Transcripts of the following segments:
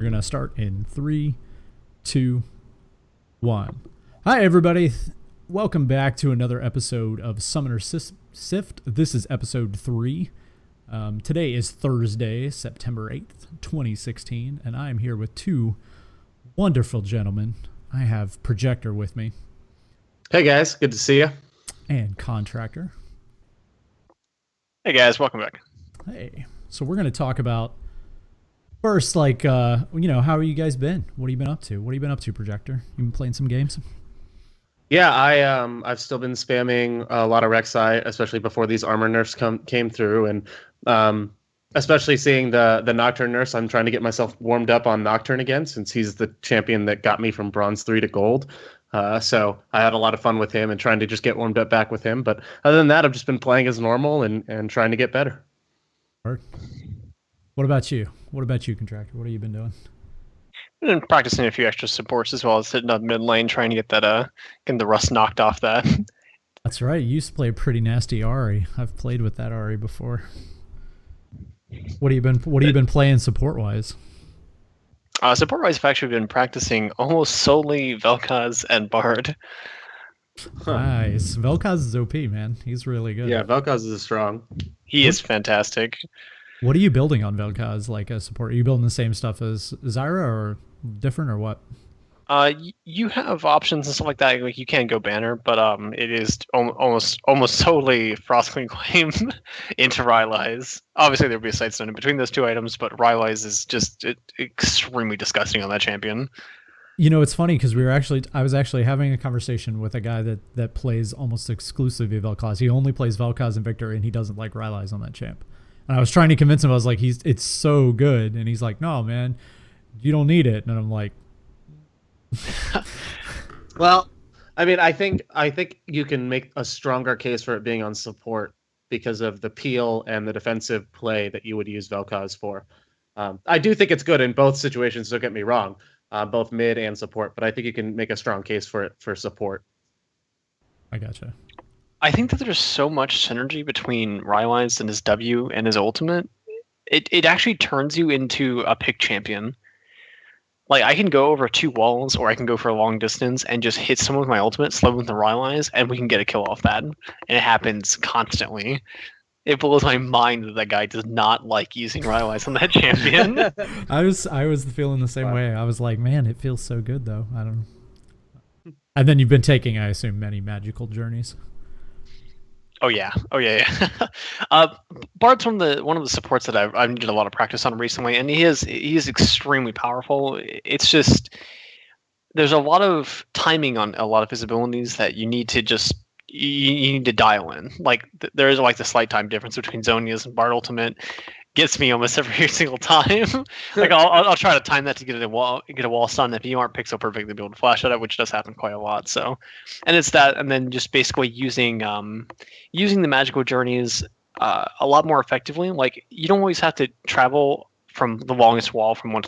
We're going to start in 3, 2, 1. Hi, everybody. Welcome back to another episode of Summoner Sift. This is episode 3. Today is Thursday, September 8th, 2016, and I am here with two wonderful gentlemen. I have Projector with me. Hey, guys. Good to see you. And Contractor. Hey, guys. Welcome back. Hey. So we're going to talk about first, how have you guys been? What have you been up to? What have you been up to, Projector? You been playing some games? Yeah, I've still been spamming a lot of Rek'Sai, especially before these armor nerfs came through, and especially seeing the Nocturne nerfs. I'm trying to get myself warmed up on Nocturne again, since he's the champion that got me from Bronze 3 to Gold. So I had a lot of fun with him and trying to just get warmed up back with him. But other than that, I've just been playing as normal and trying to get better. What about you? What about you, Contractor? What have you been doing? I've been practicing a few extra supports as well as sitting on mid lane trying to get that getting the rust knocked off that. That's right. You used to play a pretty nasty Ahri. I've played with that Ahri before. What have you been playing support wise? Support wise, I've actually been practicing almost solely Vel'Koz and Bard. Nice. Vel'Koz is OP, man. He's really good. Yeah, Vel'Koz is strong. He is fantastic. What are you building on Vel'Koz, like a support? Are you building the same stuff as Zyra or different or what? You have options and stuff like that. Like you can go banner, but it is almost solely Frostclean Claim into Rylai's. Obviously, there'll be a side stone in between those two items, but Rylai's is just extremely disgusting on that champion. You know, it's funny because I was actually having a conversation with a guy that plays almost exclusively Vel'Koz. He only plays Vel'Koz and Victor, and he doesn't like Rylai's on that champ. And I was trying to convince him. I was like, it's so good, and he's like, no, man, you don't need it. And I'm like, Well, I mean, I think you can make a stronger case for it being on support because of the peel and the defensive play that you would use Vel'Koz for. I do think it's good in both situations, don't get me wrong, both mid and support, but I think you can make a strong case for it for support. I gotcha. I think that there's so much synergy between Rylai's and his W and his ultimate. It actually turns you into a pick champion. Like, I can go over 2 walls, or I can go for a long distance and just hit someone with my ultimate, slow with the Rylai's, and we can get a kill off that. And it happens constantly. It blows my mind that guy does not like using Rylai's on that champion. I was feeling the same way. I was like, man, it feels so good though. I don't know. And then you've been taking, I assume, many magical journeys. Oh yeah. Bard's one of the supports that I've needed a lot of practice on recently, and he is extremely powerful. It's just there's a lot of timing on a lot of his abilities that you need to just you need to dial in. Like there is like the slight time difference between Zhonya's and Bard Ultimate. Gets me almost every single time. Like I'll try to time that to get a wall stun. If you aren't pixel perfect, to be able to flash at it, which does happen quite a lot. So, and it's that, and then just basically using the magical journeys a lot more effectively. Like you don't always have to travel from the longest wall from one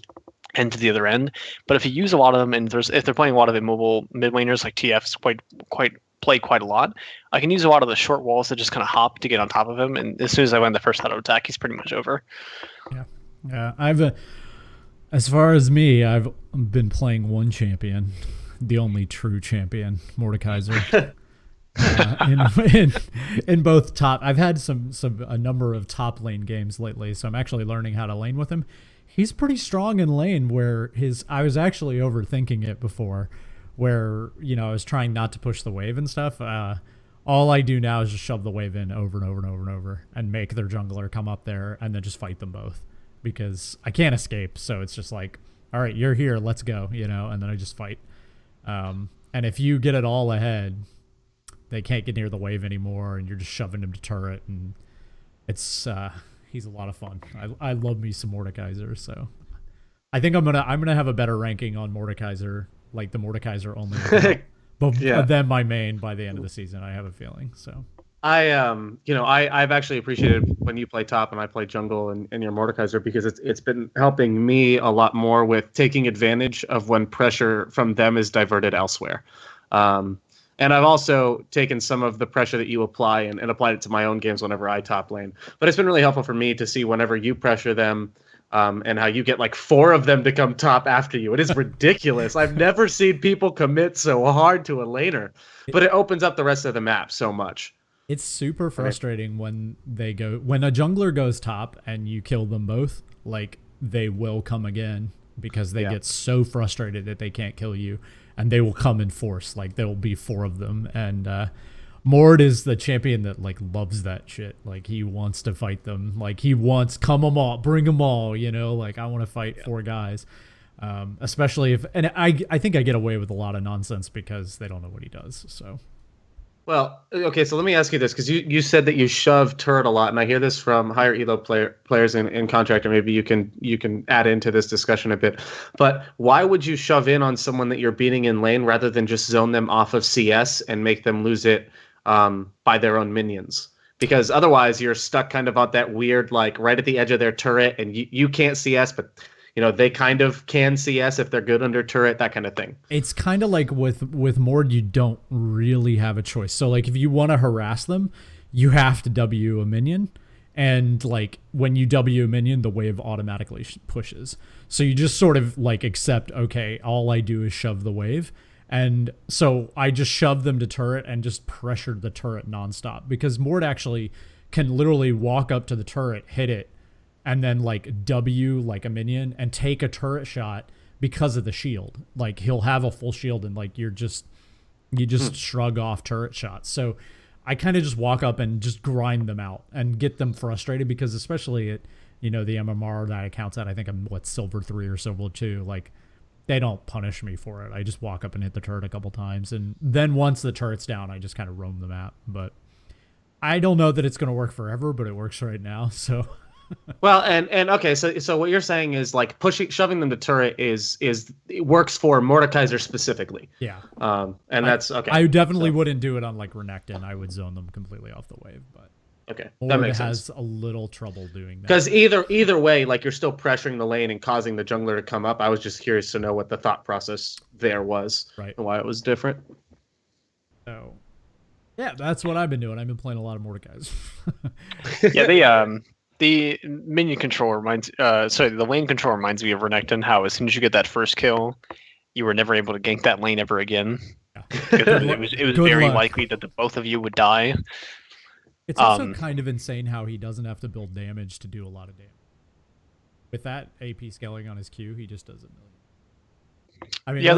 end to the other end, but if you use a lot of them, and if they're playing a lot of immobile mid laners like TFs play quite a lot. I can use a lot of the short walls to just kind of hop to get on top of him, and as soon as I land the first auto attack, he's pretty much over. Yeah. As far as me, I've been playing one champion, the only true champion, Mordekaiser. In both top, I've had a number of top lane games lately, so I'm actually learning how to lane with him. He's pretty strong in lane. I was actually overthinking it before. Where, I was trying not to push the wave and stuff. All I do now is just shove the wave in over and over and over and over and make their jungler come up there and then just fight them both because I can't escape. So it's just like, all right, you're here, let's go, and then I just fight. And if you get it all ahead, they can't get near the wave anymore and you're just shoving him to turret, and it's he's a lot of fun. I love me some Mordekaiser, so I think I'm gonna have a better ranking on Mordekaiser, like the Mordekaiser only, but then my main by the end of the season. I have a feeling. So I've actually appreciated when you play top and I play jungle and your Mordekaiser, because it's been helping me a lot more with taking advantage of when pressure from them is diverted elsewhere. And I've also taken some of the pressure that you apply and applied it to my own games whenever I top lane. But it's been really helpful for me to see whenever you pressure them, and how you get like 4 of them to come top after you. It is ridiculous. I've never seen people commit so hard to a laner, but it opens up the rest of the map so much. It's super frustrating when when a jungler goes top and you kill them both, like they will come again because they get so frustrated that they can't kill you, and they will come in force. Like there will be 4 of them, and Mord is the champion that like loves that shit. Like he wants to fight them. Like he wants come them all, bring them all. You know, like I want to fight 4 guys. Especially if, and I think I get away with a lot of nonsense because they don't know what he does. So. Well, okay, so let me ask you this, because you said that you shove turret a lot, and I hear this from higher elo players in Contractor. Maybe you can add into this discussion a bit. But why would you shove in on someone that you're beating in lane rather than just zone them off of CS and make them lose it by their own minions? Because otherwise you're stuck kind of on that weird, like right at the edge of their turret, and you can't CS, but they kind of can CS if they're good under turret, that kind of thing. It's kind of like with Mord, you don't really have a choice. So like if you want to harass them, you have to W a minion. And like when you W a minion, the wave automatically pushes. So you just sort of like accept, okay, all I do is shove the wave. And so I just shove them to turret and just pressure the turret nonstop, because Mord actually can literally walk up to the turret, hit it, and then like W like a minion and take a turret shot because of the shield. Like he'll have a full shield, and like you just shrug off turret shots. So I kind of just walk up and just grind them out and get them frustrated, because especially at the MMR that accounts at, I think I'm silver 3 or silver 2, like they don't punish me for it. I just walk up and hit the turret a couple times, and then once the turret's down, I just kind of roam the map. But I don't know that it's going to work forever, but it works right now. So well, and okay, so what you're saying is like shoving them to turret it works for Mordekaiser specifically. Yeah. And that's okay. I definitely wouldn't do it on like Renekton. I would zone them completely off the wave, but okay, that makes sense. Has a little trouble doing that. Because either way, like you're still pressuring the lane and causing the jungler to come up. I was just curious to know what the thought process there was, right, and why it was different. So yeah, that's what I've been doing. I've been playing a lot of Mordekaiser. Yeah, the minion control reminds, the lane control reminds me of Renekton. How as soon as you get that first kill, you were never able to gank that lane ever again. Yeah. It was very likely that the both of you would die. It's also kind of insane how he doesn't have to build damage to do a lot of damage. With that AP scaling on his Q, he just does a million. I mean, yeah,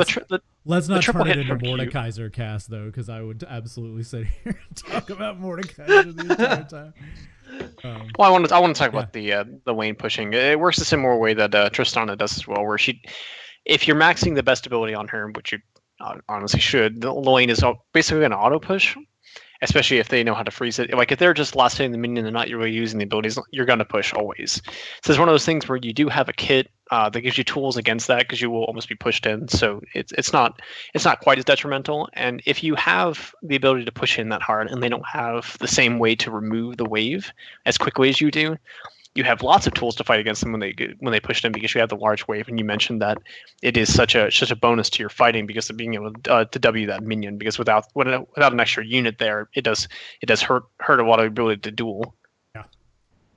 let's not turn it into Mordekaiser cast though, because I would absolutely sit here and talk about Mordekaiser the entire time. Well, I want to talk about the lane pushing. It works the similar way that Tristana does as well, where if you're maxing the best ability on her, which you honestly should, the lane is basically going to auto push, especially if they know how to freeze it. Like if they're just last hitting the minion and not really using the abilities, you're going to push always. So it's one of those things where you do have a kit that gives you tools against that, because you will almost be pushed in. So it's not quite as detrimental. And if you have the ability to push in that hard and they don't have the same way to remove the wave as quickly as you do, you have lots of tools to fight against them when they push in, because you have the large wave. And you mentioned that it is such a bonus to your fighting because of being able to W that minion. Because without an extra unit there, it does hurt a lot of ability to duel. Yeah,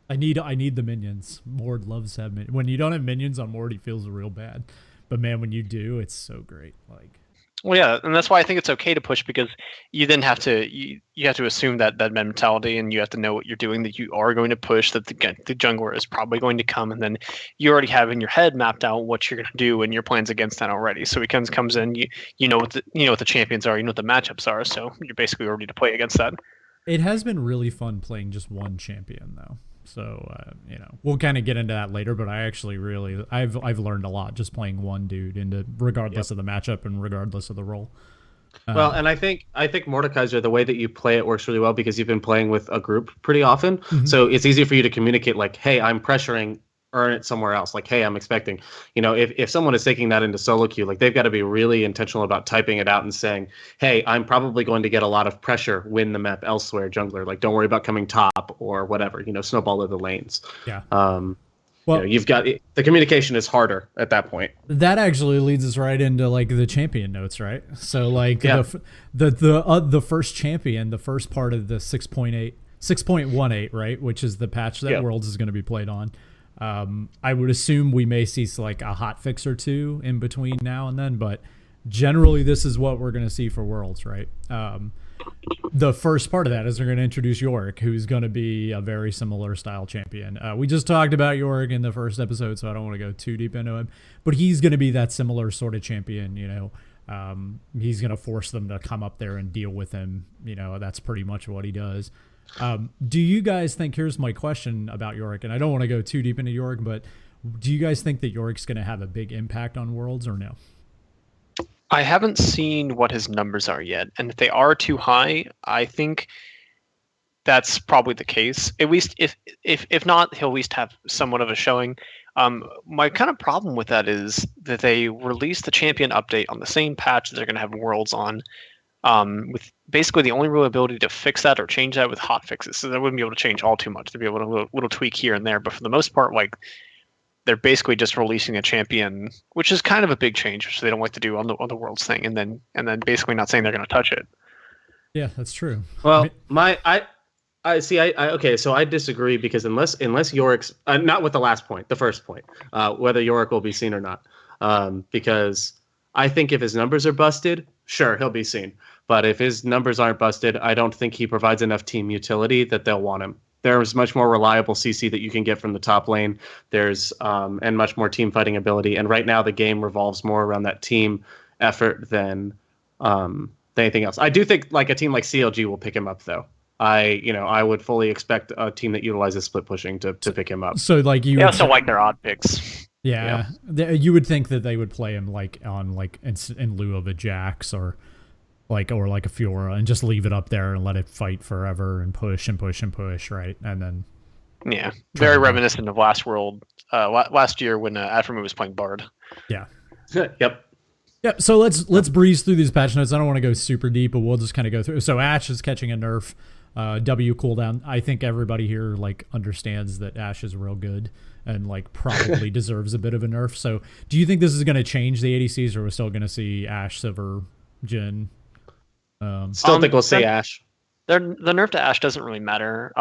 I need the minions. Mord loves to have minions. When you don't have minions on Mord, he feels real bad. But man, when you do, it's so great. Like. Well, yeah, and that's why I think it's okay to push, because you then have to you have to assume that mentality, and you have to know what you're doing, that you are going to push, that the jungler is probably going to come, and then you already have in your head mapped out what you're going to do and your plans against that already. So he comes in, you know what the champions are, you know what the matchups are, so you're basically ready to play against that. It has been really fun playing just one champion though. So we'll kind of get into that later, but I actually I've learned a lot just playing one dude, regardless of the matchup and regardless of the role. Well, and I think Mordekaiser, the way that you play it works really well, because you've been playing with a group pretty often. Mm-hmm. So it's easy for you to communicate like, hey, I'm pressuring, earn it somewhere else. Like, hey, I'm expecting, if someone is taking that into solo queue, like they've got to be really intentional about typing it out and saying, hey, I'm probably going to get a lot of pressure, win the map elsewhere, jungler. Like, don't worry about coming top or whatever, snowball of the lanes. Yeah. Well, you've got the communication is harder at that point. That actually leads us right into like the champion notes, right? So like the first champion, the first part of the 6.18, right, which is the patch that Worlds is going to be played on. I would assume we may see like a hot fix or two in between now and then, but generally this is what we're going to see for Worlds, right? The first part of that is they're going to introduce Yorick, who's going to be a very similar style champion. We just talked about Yorick in the first episode, so I don't want to go too deep into him, but he's going to be that similar sort of champion, you know. He's going to force them to come up there and deal with him. You know, that's pretty much what he does. Do you guys think, here's my question about Yorick, and I don't want to go too deep into Yorick, but do you guys think that Yorick's going to have a big impact on Worlds or no? I haven't seen what his numbers are yet, and if they are too high, I think that's probably the case. At least if not, he'll at least have somewhat of a showing. My kind of problem with that is that they released the champion update on the same patch that they're going to have Worlds on, with basically the only real ability to fix that or change that with hot fixes. So they wouldn't be able to change all too much. They'd be able to little tweak here and there, but for the most part, like they're basically just releasing a champion, which is kind of a big change, which they don't like to do on the Worlds thing, and then basically not saying they're going to touch it. Yeah, that's true. Well, I see. Okay, so I disagree because unless Yorick's not with the last point, the first point, whether Yorick will be seen or not, because I think if his numbers are busted, sure he'll be seen. But if his numbers aren't busted, I don't think he provides enough team utility that they'll want him. There's much more reliable CC that you can get from the top lane. There's and much more team fighting ability. And right now the game revolves more around that team effort than anything else. I do think like a team like CLG will pick him up though. I would fully expect a team that utilizes split pushing to pick him up. So like you They also like their odd picks. Yeah. You would think that they would play him like on like in lieu of a Jax or like a Fiora and just leave it up there and let it fight forever and push and push and push, right? And then yeah, very reminiscent of last year when Aphromoo was playing Bard. Yeah. Yep. Yeah, so let's breeze through these patch notes. I don't want to go super deep, but we'll just kind of go through. So Ashe is catching a nerf. W cooldown. I think everybody here like understands that Ashe is real good and like probably deserves a bit of a nerf. So do you think this is going to change the ADCs, or we're still going to see Ashe, Sivir, Jhin? Still think we'll see Ashe. The nerf to Ashe doesn't really matter.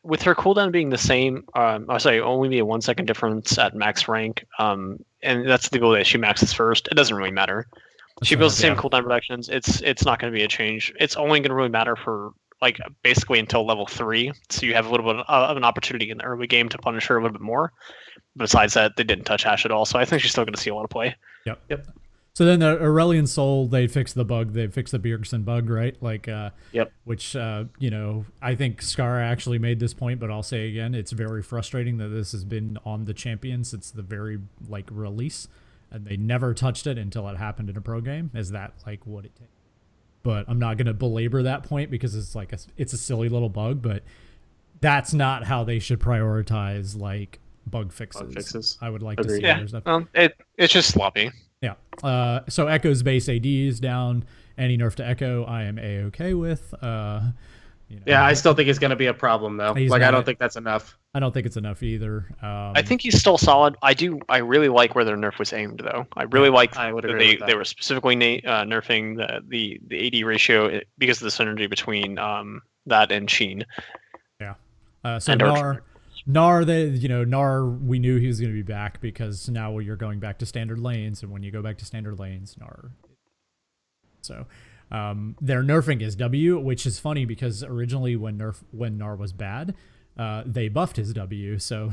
With her cooldown being the same, only be a 1 second difference at max rank. And that's the goal that she maxes first. It doesn't really matter. She builds the same cooldown reductions. It's not going to be a change. It's only going to really matter for like basically until level 3. So you have a little bit of an opportunity in the early game to punish her a little bit more. Besides that, they didn't touch Ashe at all. So I think she's still going to see a lot of play. Yep. So then the Aurelion Soul, they fixed the bug. They fixed the Bjergsen bug, right? Like, which, I think Scar actually made this point, but I'll say again, it's very frustrating that this has been on the champion since the very, like, release, and they never touched it until it happened in a pro game. Is that, like, what it takes? But I'm not going to belabor that point because it's, like, it's a silly little bug, but that's not how they should prioritize, like, bug fixes. I would like to see other stuff. It's just sloppy. Yeah. So Echo's base AD is down. Any nerf to Echo, I am A-okay with. Yeah, I still think it's going to be a problem, though. I don't think that's enough. I don't think it's enough either. I think he's still solid. I really like where their nerf was aimed, though. I really like that they were specifically nerfing the AD ratio because of the synergy between that and Sheen. Yeah. So Gnar, we knew he was going to be back because now you're going back to standard lanes, and when you go back to standard lanes, Gnar. So their nerfing is W, which is funny because originally when Gnar was bad, they buffed his W, so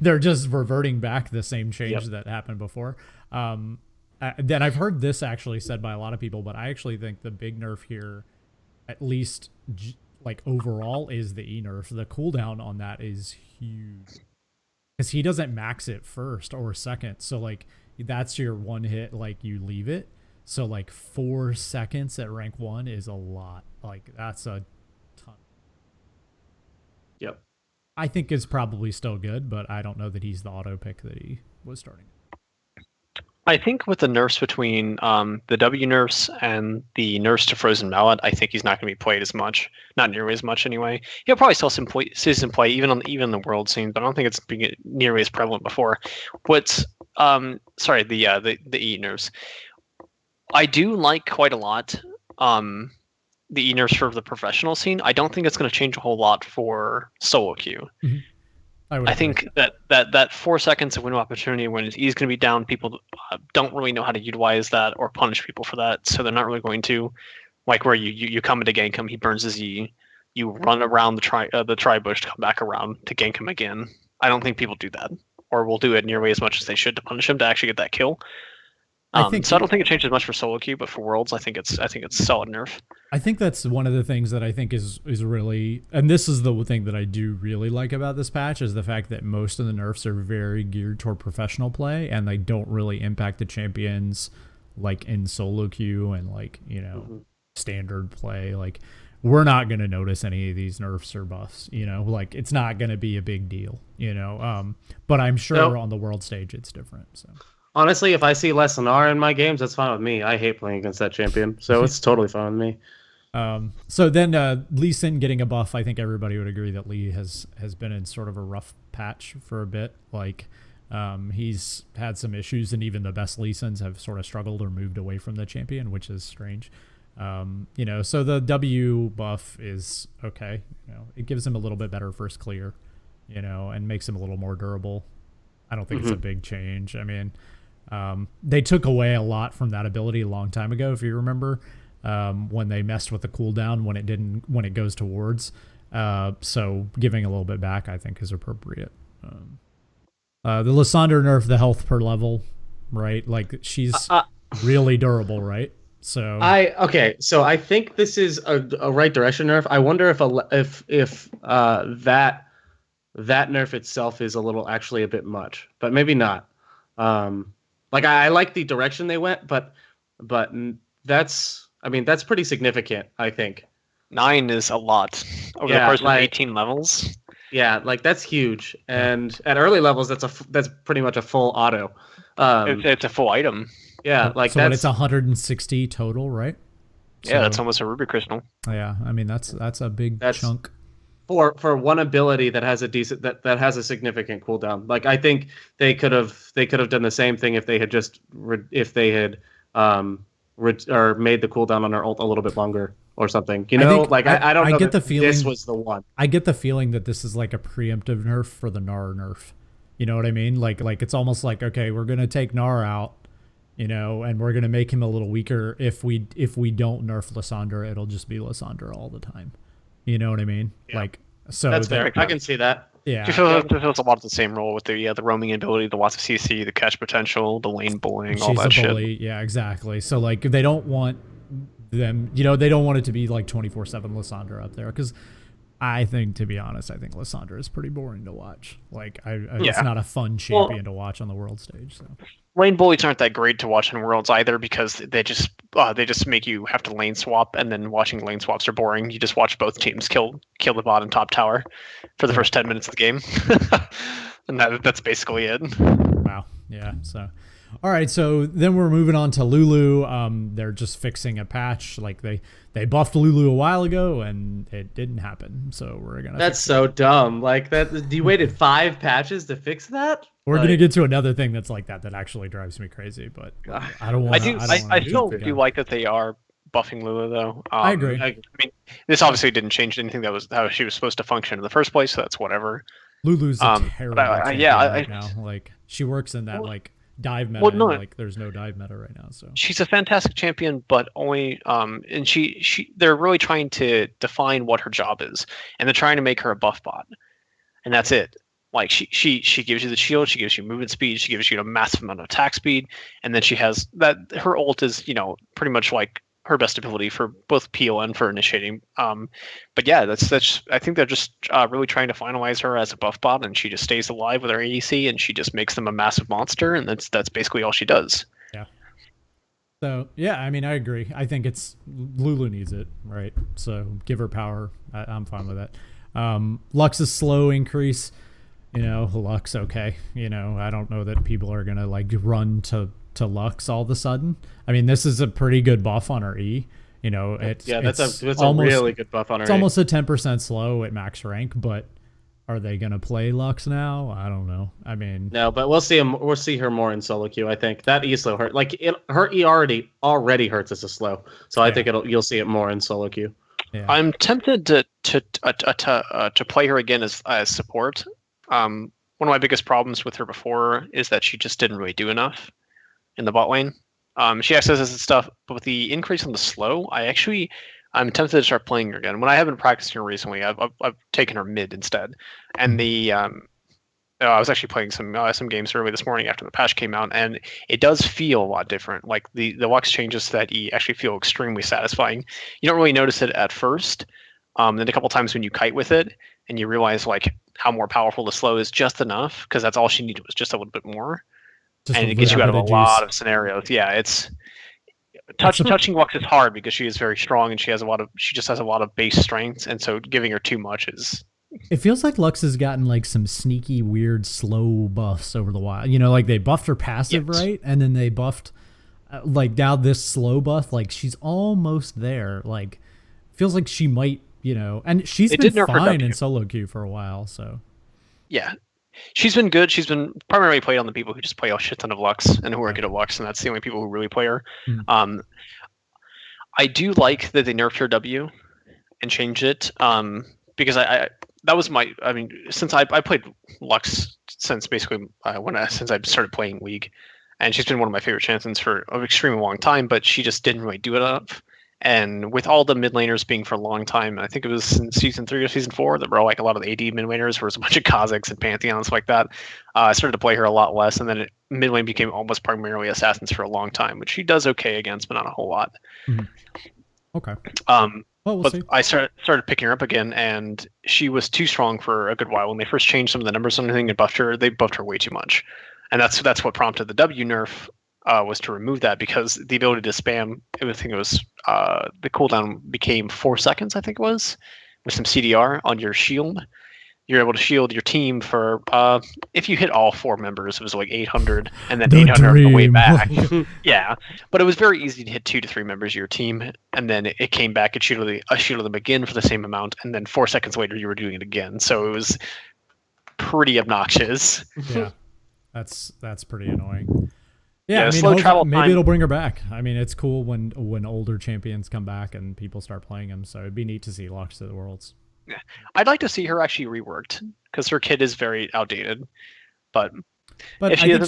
they're just reverting back the same change that happened before. Then I've heard this actually said by a lot of people, but I actually think the big nerf here, at least like overall, is the E nerf. The cooldown on that is huge because he doesn't max it first or second, so like that's your one hit, like you leave it. So like 4 seconds at rank 1 is a lot. Like that's a ton. Yep. I think it's probably still good, but I don't know that he's the auto pick that he was starting. I think with the nerfs between the W nerfs and the nerfs to Frozen Mallet, I think he's not going to be played as much. Not nearly as much anyway. He'll probably still see some play even on the world scene, but I don't think it's being nearly as prevalent before. What's the E nerfs. I do like quite a lot the E nerfs for the professional scene. I don't think it's going to change a whole lot for solo queue. Mm-hmm. would I agree. think that 4 seconds of window opportunity when he's going to be down, people don't really know how to utilize that or punish people for that, so they're not really going to. Like where you come into gank him, he burns his E, you run around the tri bush to come back around to gank him again. I don't think people do that, or will do it nearly as much as they should to punish him to actually get that kill. I think So I don't think it changes much for solo queue, but for worlds, I think it's solid nerf. I think that's one of the things that I think is really, and this is the thing that I do really like about this patch, is the fact that most of the nerfs are very geared toward professional play, and they don't really impact the champions like in solo queue and like, you know, standard play. Like, we're not going to notice any of these nerfs or buffs, you know, like it's not going to be a big deal, you know. But I'm sure on the world stage it's different. So Honestly, if I see less than R in my games, that's fine with me. I hate playing against that champion, so it's totally fine with me. So then Lee Sin getting a buff, I think everybody would agree that Lee has been in sort of a rough patch for a bit. Like, he's had some issues, and even the best Lee Sins have sort of struggled or moved away from the champion, which is strange. You know, so the W buff is okay. You know, it gives him a little bit better first clear, you know, and makes him a little more durable. I don't think it's a big change. I mean, they took away a lot from that ability a long time ago, if you remember. When they messed with the cooldown when it goes towards. So giving a little bit back, I think, is appropriate. The Lysandre nerf, the health per level, right? Like, she's really durable, right? So so I think this is a right direction nerf. I wonder if that nerf itself is a little, actually a bit much, but maybe not. Like, I like the direction they went, but that's pretty significant, I think. 9 is a lot over the course of 18 levels. Yeah, like that's huge, and at early levels, that's pretty much a full auto. It's a full item. Yeah, like so it's 160 total, right? Yeah, that's almost a ruby crystal. Yeah, I mean that's a big chunk for one ability that has a decent that has a significant cooldown. Like, I think they could have done the same thing if they had or made the cooldown on our ult a little bit longer or something. You know, I don't know. I get the feeling this was the one. I get the feeling that this is like a preemptive nerf for the Gnar nerf. You know what I mean? Like it's almost like, okay, we're gonna take Gnar out, you know, and we're gonna make him a little weaker. If we don't nerf Lysandre, it'll just be Lysandre all the time. You know what I mean? Yeah. Like, so that's fair. I can see that. Yeah, she feels a lot of the same role with the roaming ability, the lots of CC, the catch potential, the lane bullying, all that shit. Yeah, exactly. So like, they don't want them, you know, they don't want it to be like 24/7 Lysandre up there, because I think, to be honest, I think Lysandre is pretty boring to watch. Like, it's not a fun champion to watch on the world stage. So lane bullies aren't that great to watch in worlds either, because they just make you have to lane swap, and then watching lane swaps are boring. You just watch both teams kill the bot and top tower for the first 10 minutes of the game, and that's basically it. Wow. Yeah. So, all right. So then we're moving on to Lulu. They're just fixing a patch. Like, they buffed Lulu a while ago, and it didn't happen. So we're gonna. That's so dumb. Like, that you waited 5 patches to fix that. We're gonna get to another thing that's like that actually drives me crazy, but I don't want. I still do like that they are buffing Lulu, though. I agree. I mean, this obviously didn't change anything that was how she was supposed to function in the first place, so that's whatever. Lulu's a terrible right now. Like, she works in that like dive meta. Like, there's no dive meta right now. So she's a fantastic champion, but only and they're really trying to define what her job is, and they're trying to make her a buff bot, and that's it. Like, she gives you the shield, she gives you movement speed, she gives you a massive amount of attack speed, and then she has that her ult is, you know, pretty much like her best ability for both peel and for initiating. But yeah, that's I think they're just really trying to finalize her as a buff bot, and she just stays alive with her ADC, and she just makes them a massive monster, and that's basically all she does. Yeah. So yeah, I mean, I agree. I think Lulu needs it, right? So give her power. I'm fine with that. Lux's slow increase. You know, Lux, okay. You know, I don't know that people are gonna like run to Lux all of a sudden. I mean, this is a pretty good buff on her E. You know, that's a really good buff on her. It's almost a 10% slow at max rank, but are they gonna play Lux now? I don't know. I mean, no, but we'll see him. We'll see her more in solo queue. I think that E slow hurt. Like, her E already hurts as a slow, so I think you'll see it more in solo queue. Yeah. I'm tempted to play her again as support. One of my biggest problems with her before is that she just didn't really do enough in the bot lane. She accesses and stuff, but with the increase on the slow, I'm tempted to start playing her again. When I haven't practiced her recently, I've taken her mid instead, and I was actually playing some games early this morning after the patch came out, and it does feel a lot different. Like the Lux changes to that E actually feel extremely satisfying. You don't really notice it at first. Then a couple times when you kite with it, and you realize like how more powerful the slow is just enough, because that's all she needed was just a little bit more, and it gets you out of a lot of scenarios. Yeah, it's touching Lux is hard because she is very strong and she just has a lot of base strengths, and so giving her too much is. It feels like Lux has gotten like some sneaky, weird, slow buffs over the while. You know, like they buffed her passive, right? And then they buffed, like now this slow buff, like she's almost there. Like, feels like she might, you know, and she's been fine in solo queue for a while, so. Yeah. She's been good. She's been primarily played on the people who just play a shit ton of Lux and who are good at Lux, and that's the only people who really play her. I do like that they nerfed her W and changed it, because since I played Lux since basically since I started playing League, and she's been one of my favorite champions for an extremely long time, but she just didn't really do it enough. And with all the mid laners being for a long time, I think it was in season 3 or season 4 that were like a lot of the AD mid laners, where it was a bunch of Kazakhs and Pantheons like that. I started to play her a lot less, and then mid lane became almost primarily assassins for a long time, which she does okay against, but not a whole lot. Okay. We'll see. I started picking her up again, and she was too strong for a good while. When they first changed some of the numbers and everything and buffed her, they buffed her way too much, and that's what prompted the W nerf. Was to remove that, because the ability to spam, I think it was the cooldown became 4 seconds, I think it was, with some CDR on your shield. You're able to shield your team for if you hit all 4 members, it was like 800, and then 800 on the way back. Yeah, but it was very easy to hit 2 to 3 members of your team, and then it came back and shielded them again for the same amount, and then 4 seconds later you were doing it again. So it was pretty obnoxious. Yeah, that's pretty annoying. Yeah, I mean, slow travel maybe it'll bring her back. I mean, it's cool when older champions come back and people start playing them. So it'd be neat to see Lux at the Worlds. Yeah, I'd like to see her actually reworked, because her kit is very outdated. But I think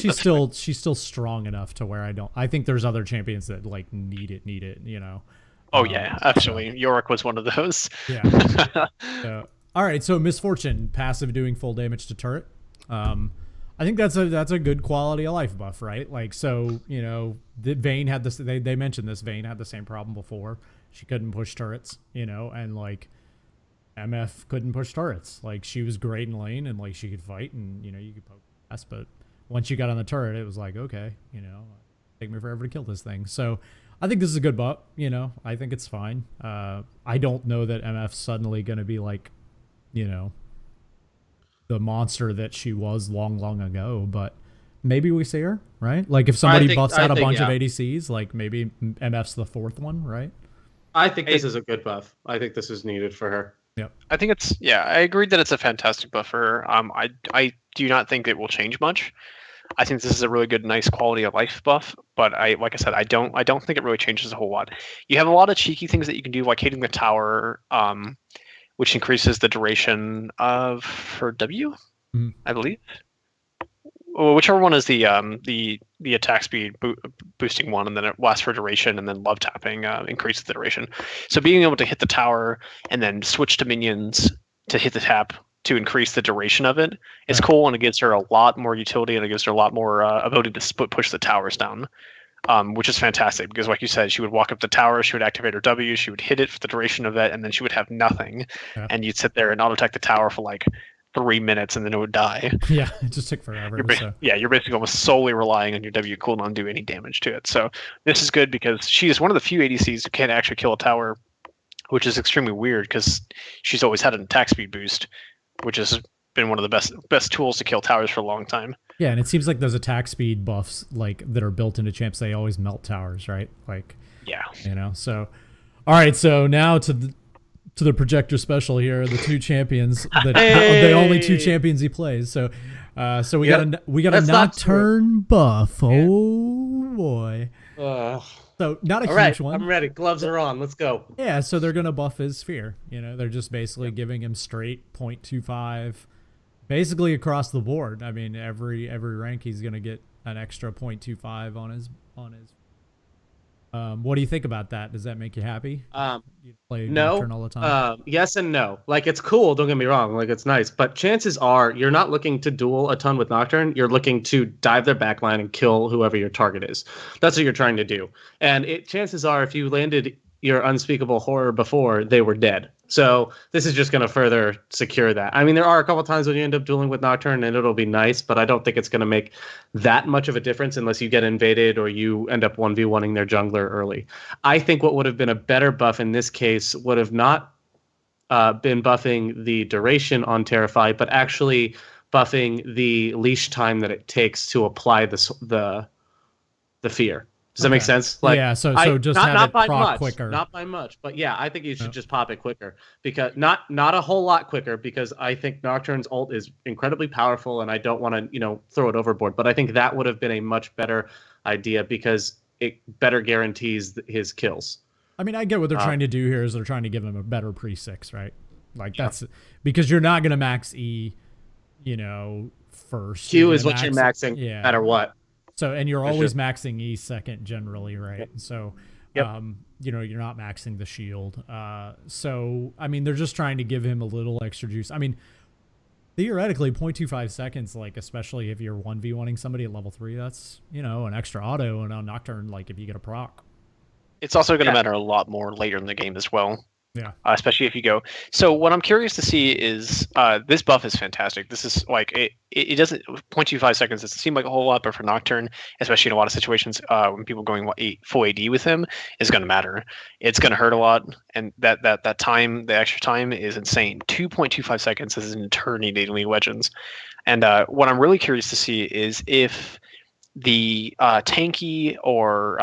she's still strong enough to where I think there's other champions that like need it. You know. Oh yeah, absolutely. So. Yorick was one of those. Yeah. All right, so Misfortune, passive doing full damage to turret. I think that's a good quality of life buff, right? Like, so, you know, Vayne had this, they mentioned this, Vayne had the same problem before. She couldn't push turrets, you know, and like MF couldn't push turrets. Like, she was great in lane and like she could fight and, you know, you could poke ass, but once you got on the turret, it was like, okay, you know, take me forever to kill this thing. So I think this is a good buff, you know, I think it's fine. I don't know that MF's suddenly going to be like, you know, the monster that she was long ago, but maybe we see her, right? Like if somebody buffs out a bunch of ADCs, like maybe MF's the 4th one, right? I think this is a good buff. I think this is needed for her. Yeah, I think I agree that it's a fantastic buff for her. I do not think it will change much. I think this is a really good, nice quality of life buff, but like I said, I don't think it really changes a whole lot. You have a lot of cheeky things that you can do, like hitting the tower, which increases the duration of her W, I believe. Whichever one is the attack speed boosting one, and then it lasts for duration, and then love tapping increases the duration. So being able to hit the tower and then switch to minions to hit the tap to increase the duration of it is cool, and it gives her a lot more utility, and it gives her a lot more ability to push the towers down. Which is fantastic, because like you said, she would walk up the tower, she would activate her W, she would hit it for the duration of that, and then she would have nothing. Yeah. And you'd sit there and auto-attack the tower for like 3 minutes, and then it would die. Yeah, it just took forever. Yeah, you're basically almost solely relying on your W cooldown to do any damage to it. So this is good, because she is one of the few ADCs who can't actually kill a tower, which is extremely weird, because she's always had an attack speed boost, which has been one of the best tools to kill towers for a long time. Yeah, and it seems like those attack speed buffs like that are built into champs, they always melt towers, right? Like, yeah, you know. So, all right, so now to the projector special here, the 2 champions, the only 2 champions he plays. So, we got a Nocturne buff. Oh boy. So not a huge one. I'm ready. Gloves are on. Let's go. Yeah, so they're gonna buff his sphere. You know, they're just basically giving him straight 0.25 basically across the board. I mean, every rank he's gonna get an extra 0.25 on his. What do you think about that? Does that make you happy? You play No. Nocturne all the time. Yes and no. Like it's cool, don't get me wrong, like it's nice, but chances are you're not looking to duel a ton with Nocturne. You're looking to dive their backline and kill whoever your target is. That's what you're trying to do. And chances are if you landed your unspeakable horror before, they were dead. So this is just going to further secure that. I mean, there are a couple times when you end up dueling with Nocturne and it'll be nice, but I don't think it's going to make that much of a difference unless you get invaded or you end up 1v1ing their jungler early. I think what would have been a better buff in this case would have not been buffing the duration on Terrify, but actually buffing the leash time that it takes to apply the fear. Does that make sense? Like, yeah, so just have not it by proc much, quicker. not by much, but yeah, I think you should just pop it quicker because not a whole lot quicker because I think Nocturne's ult is incredibly powerful and I don't want to throw it overboard, but I think that would have been a much better idea because it better guarantees his kills. I mean, I get what they're trying to do here is they're trying to give him a better pre-6, right? Like that's because you're not gonna max E, first. Q is what you're maxing, no matter what. So, and you're always maxing E second generally, right? Yep. So, you're not maxing the shield. So, I mean, they're just trying to give him a little extra juice. I mean, theoretically, 0.25 seconds, like, especially if you're 1v1ing somebody at level 3, that's, an extra auto. And on Nocturne, like, if you get a proc. It's also going to matter a lot more later in the game as well. Yeah. Especially if you go. So what I'm curious to see is this buff is fantastic. This is like it doesn't 0.25 seconds doesn't seem like a whole lot, but for Nocturne, especially in a lot of situations when people going full AD with him is going to matter. It's going to hurt a lot, and that time, the extra time is insane. 2.25 seconds is an eternity in League of Legends, and what I'm really curious to see is if the tanky or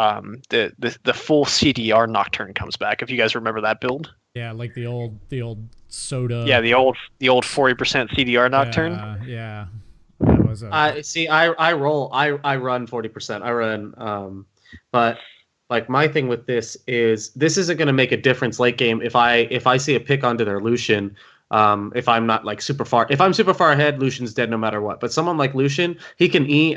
the full CDR Nocturne comes back. If you guys remember that build. Yeah, like the old soda. Yeah, the old 40% CDR Nocturne. Yeah. That was I run 40%. I run but like my thing with this isn't going to make a difference late game if I see a pick onto their Lucian. If I'm not like super far, if I'm super far ahead, Lucian's dead no matter what. But someone like Lucian, he can he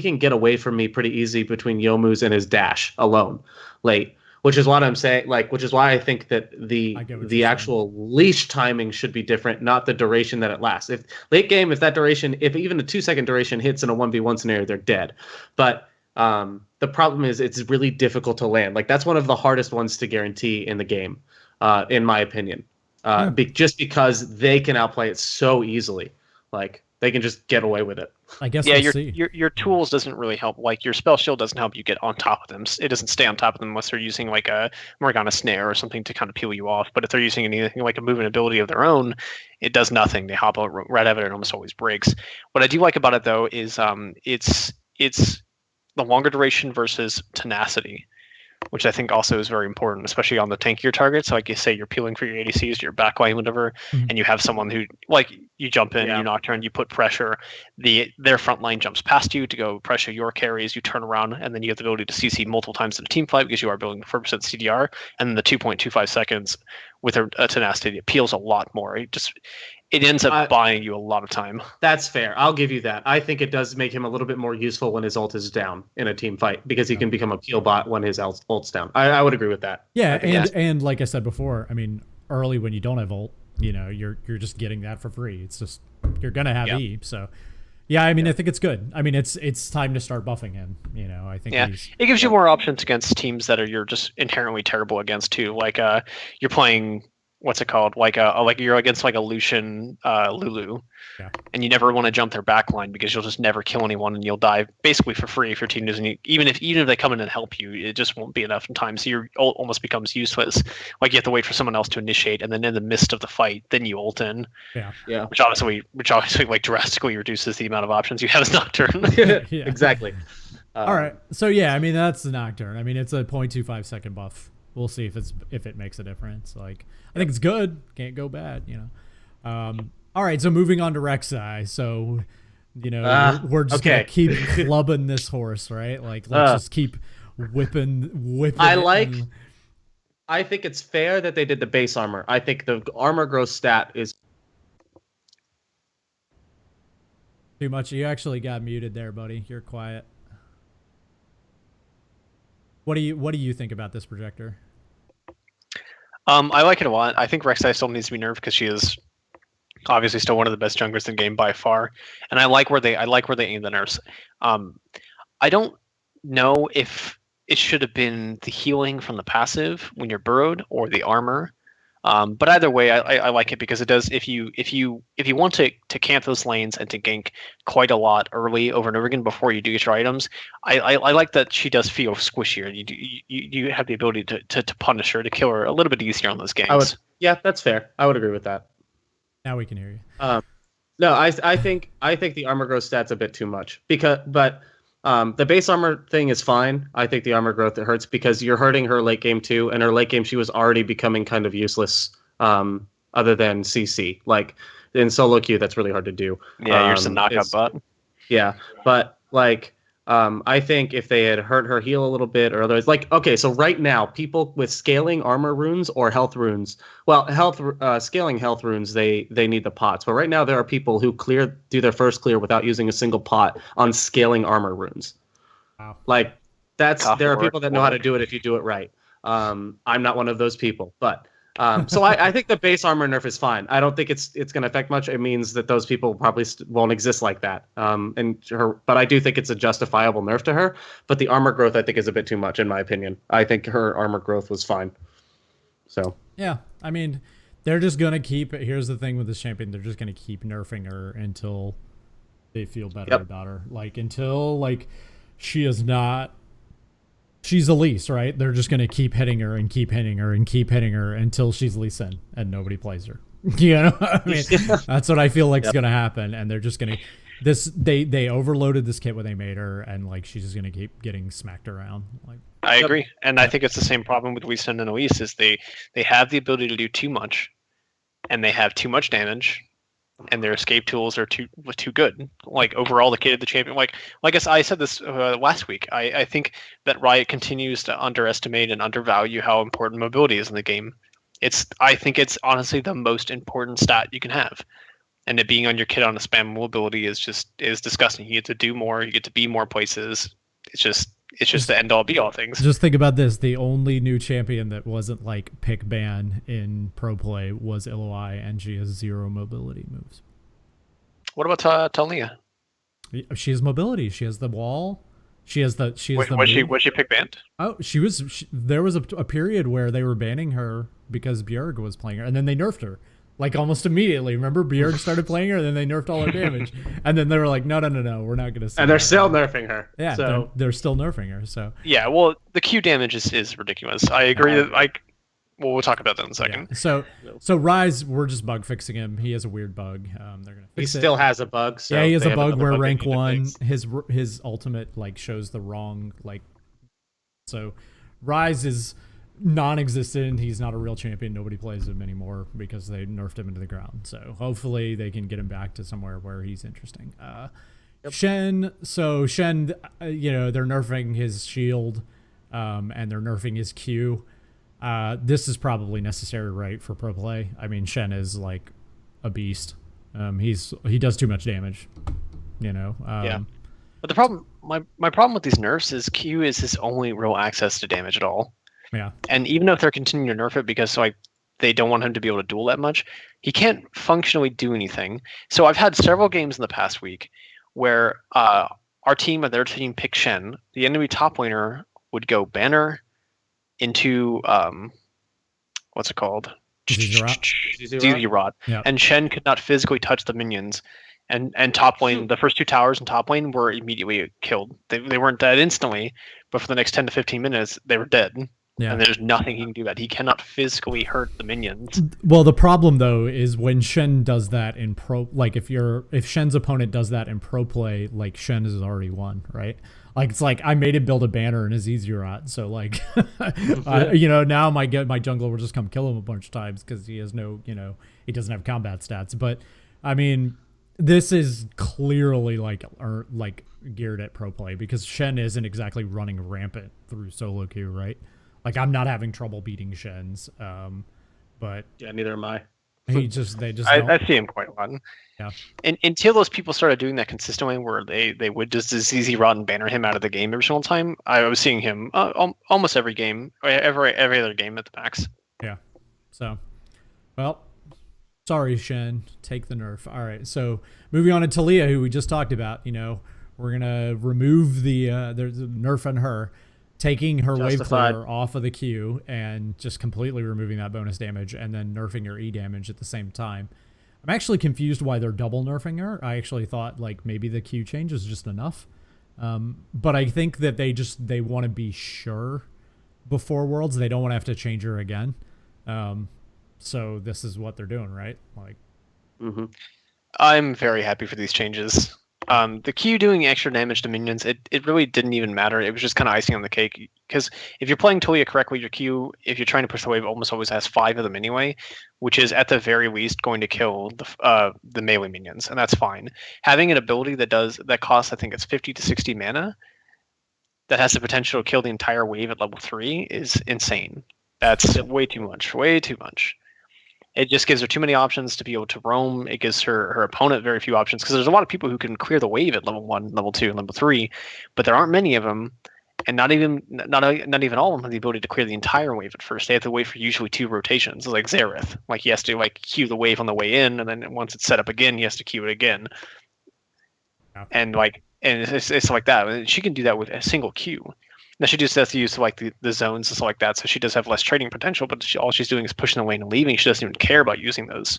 can get away from me pretty easy between Yomu's and his dash alone late. Which is what I'm saying, which is why I think that the actual leash timing should be different, not the duration that it lasts. If late game, if even a 2-second duration hits in a 1v1 scenario, they're dead. But the problem is it's really difficult to land. Like that's one of the hardest ones to guarantee in the game, in my opinion. Just because they can outplay it so easily. Like they can just get away with it. I guess your tools doesn't really help. Like your spell shield doesn't help you get on top of them. It doesn't stay on top of them unless they're using like a Morgana snare or something to kind of peel you off. But if they're using anything like a movement ability of their own, it does nothing. They hop right out of it and almost always breaks. What I do like about it though is it's the longer duration versus tenacity, which I think also is very important, especially on the tankier targets. So like you say, you're peeling for your ADCs, your backline, whatever, and you have someone who, like, you jump in, you Nocturne, you put pressure, their front line jumps past you to go pressure your carries, you turn around, and then you have the ability to CC multiple times in a team fight because you are building 4% CDR, and then the 2.25 seconds with a tenacity, it peels a lot more. It ends up buying you a lot of time. That's fair. I'll give you that. I think it does make him a little bit more useful when his ult is down in a team fight because he can become a peel bot when his ult's down. I would agree with that. Yeah, and like I said before, I mean, early when you don't have ult, you're just getting that for free. It's just you're gonna have E. So yeah, I mean, I think it's good. I mean, it's time to start buffing him. I think it gives you more options against teams that you're just inherently terrible against too. Like you're playing. What's it called? Like you're against like a Lucian Lulu, and you never want to jump their backline because you'll just never kill anyone and you'll die basically for free if your team doesn't. Even if they come in and help you, it just won't be enough in time. So your ult almost becomes useless. Like you have to wait for someone else to initiate, and then in the midst of the fight, then you ult in. Yeah. Which obviously like drastically reduces the amount of options you have as Nocturne. Exactly. All right. So yeah, I mean that's the Nocturne. I mean it's a 0.25 second buff. We'll see if it makes a difference. Like I think it's good. Can't go bad. All right. So moving on to Rek'Sai. So we're just gonna keep clubbing this horse, right? Like let's just keep whipping. I think it's fair that they did the base armor. I think the armor growth stat is Too much. You actually got muted there, buddy. You're quiet. What do you think about this projector? I like it a lot. I think Rek'Sai still needs to be nerfed because she is obviously still one of the best junglers in the game by far, and I like where they aim the nerfs. I don't know if it should have been the healing from the passive when you're burrowed or the armor. But either way, I like it because it does. If you want to camp those lanes and to gank quite a lot early over and over again before you do get your items, I like that she does feel squishier. You have the ability to punish her, to kill her a little bit easier on those ganks. Yeah, that's fair. I would agree with that. Now we can hear you. No, I think the armor growth stat's a bit too much but the base armor thing is fine. I think the armor growth it hurts because you're hurting her late game too, and her late game she was already becoming kind of useless. Other than CC, like in solo queue, that's really hard to do. Yeah, you're just a knockout butt. Yeah, but like I think if they had hurt her heal a little bit or otherwise, like, okay, so right now, people with scaling armor runes or health runes, well, scaling health runes, they need the pots. But right now, there are people who do their first clear without using a single pot on scaling armor runes. Wow. Like, there are people that know how to do it if you do it right. I'm not one of those people, but so I think the base armor nerf is fine. I don't think it's going to affect much. It means that those people probably won't exist like that. But I do think it's a justifiable nerf to her. But the armor growth, I think, is a bit too much, in my opinion. I think her armor growth was fine. So yeah, I mean, they're just gonna keep. Here's the thing with this champion: they're just gonna keep nerfing her until they feel better about her. Like until she is not. She's Elise, right? They're just gonna keep hitting her and keep hitting her and keep hitting her until she's Lee Sin and nobody plays her. You know, I mean, that's what I feel like is gonna happen, and they're just gonna they overloaded this kit when they made her, and like she's just gonna keep getting smacked around. Like I agree, and I think it's the same problem with Lee Sin and Elise is they have the ability to do too much, and they have too much damage, and their escape tools are too good. Like overall, the kit of the champion. Like I said this last week. I think that Riot continues to underestimate and undervalue how important mobility is in the game. I think it's honestly the most important stat you can have, and it being on your kit on a spam mobility is disgusting. You get to do more. You get to be more places. It's just the end all be all things. Just think about this: the only new champion that wasn't like pick ban in pro play was Illoi, and she has 0 mobility moves. What about Talia? She has mobility. She has the wall. She has the. Was she pick banned? Oh, there was a period where they were banning her because Bjerg was playing her, and then they nerfed her. Like almost immediately. Remember, Bjerg started playing her, and then they nerfed all her damage. And then they were like, no, we're not going to. And they're still nerfing her. Yeah, so they're still nerfing her. So yeah, well, the Q damage is ridiculous. I agree that we'll talk about that in a second. Yeah. So Rise, we're just bug fixing him. He has a weird bug. They're gonna fix it. He still has a bug. So yeah, he has a bug where rank 1, his ultimate like shows the wrong like. So Rise is non-existent. He's not a real champion. Nobody plays him anymore because they nerfed him into the ground. So hopefully they can get him back to somewhere where he's interesting. Shen, they're nerfing his shield, and they're nerfing his Q. This is probably necessary, right, for pro play. I mean, Shen is like a beast. He does too much damage. Yeah. But the problem, my problem with these nerfs is Q is his only real access to damage at all. Yeah. And even if they're continuing to nerf it because they don't want him to be able to duel that much, he can't functionally do anything. So I've had several games in the past week where our team and their team pick Shen. The enemy top laner would go banner into what's it called? ZZ Rot. Yep. And Shen could not physically touch the minions. And top lane, the first 2 towers in top lane were immediately killed. They weren't dead instantly, but for the next 10 to 15 minutes, they were dead. Yeah. And there's nothing he can do about it. He cannot physically hurt the minions. Well, the problem though is when Shen does that in pro, like if Shen's opponent does that in pro play, like Shen has already won, right? Like it's like I made him build a banner in his Ezreal, so like, now my jungler will just come kill him a bunch of times because he has no, he doesn't have combat stats. But I mean, this is clearly like geared at pro play because Shen isn't exactly running rampant through solo queue, right? Like I'm not having trouble beating Shens, but yeah, neither am I. They just don't. I see him quite a lot. Yeah. And until those people started doing that consistently, where they would just easy run and banner him out of the game every single time, I was seeing him almost every game, every other game at the max. Yeah. So, well, sorry, Shen. Take the nerf. All right. So moving on to Talia, who we just talked about. We're gonna remove there's a nerf on her, taking her wave clearer off of the queue and just completely removing that bonus damage, and then nerfing her E damage at the same time. I'm actually confused why they're double nerfing her. I actually thought like maybe the queue change is just enough, but I think that they want to be sure before Worlds. They don't want to have to change her again. So this is what they're doing, right? Like, I'm very happy for these changes. The Q doing extra damage to minions, it really didn't even matter. It was just kind of icing on the cake. Because if you're playing Talia correctly, your Q, if you're trying to push the wave, almost always has 5 of them anyway, which is at the very least going to kill the melee minions, and that's fine. Having an ability that costs, I think it's 50 to 60 mana, that has the potential to kill the entire wave at level 3 is insane. That's way too much. Way too much. It just gives her too many options to be able to roam. It gives her opponent very few options, because there's a lot of people who can clear the wave at level 1, level 2, and level 3, but there aren't many of them, and not even all of them have the ability to clear the entire wave at first. They have to wait for usually 2 rotations, like Xerath. Like he has to queue the wave on the way in, and then once it's set up again, he has to queue it again. Yeah. And it's like that. And she can do that with a single queue. Now she just has to use like the zones and stuff like that, so she does have less trading potential. But all she's doing is pushing away and leaving. She doesn't even care about using those.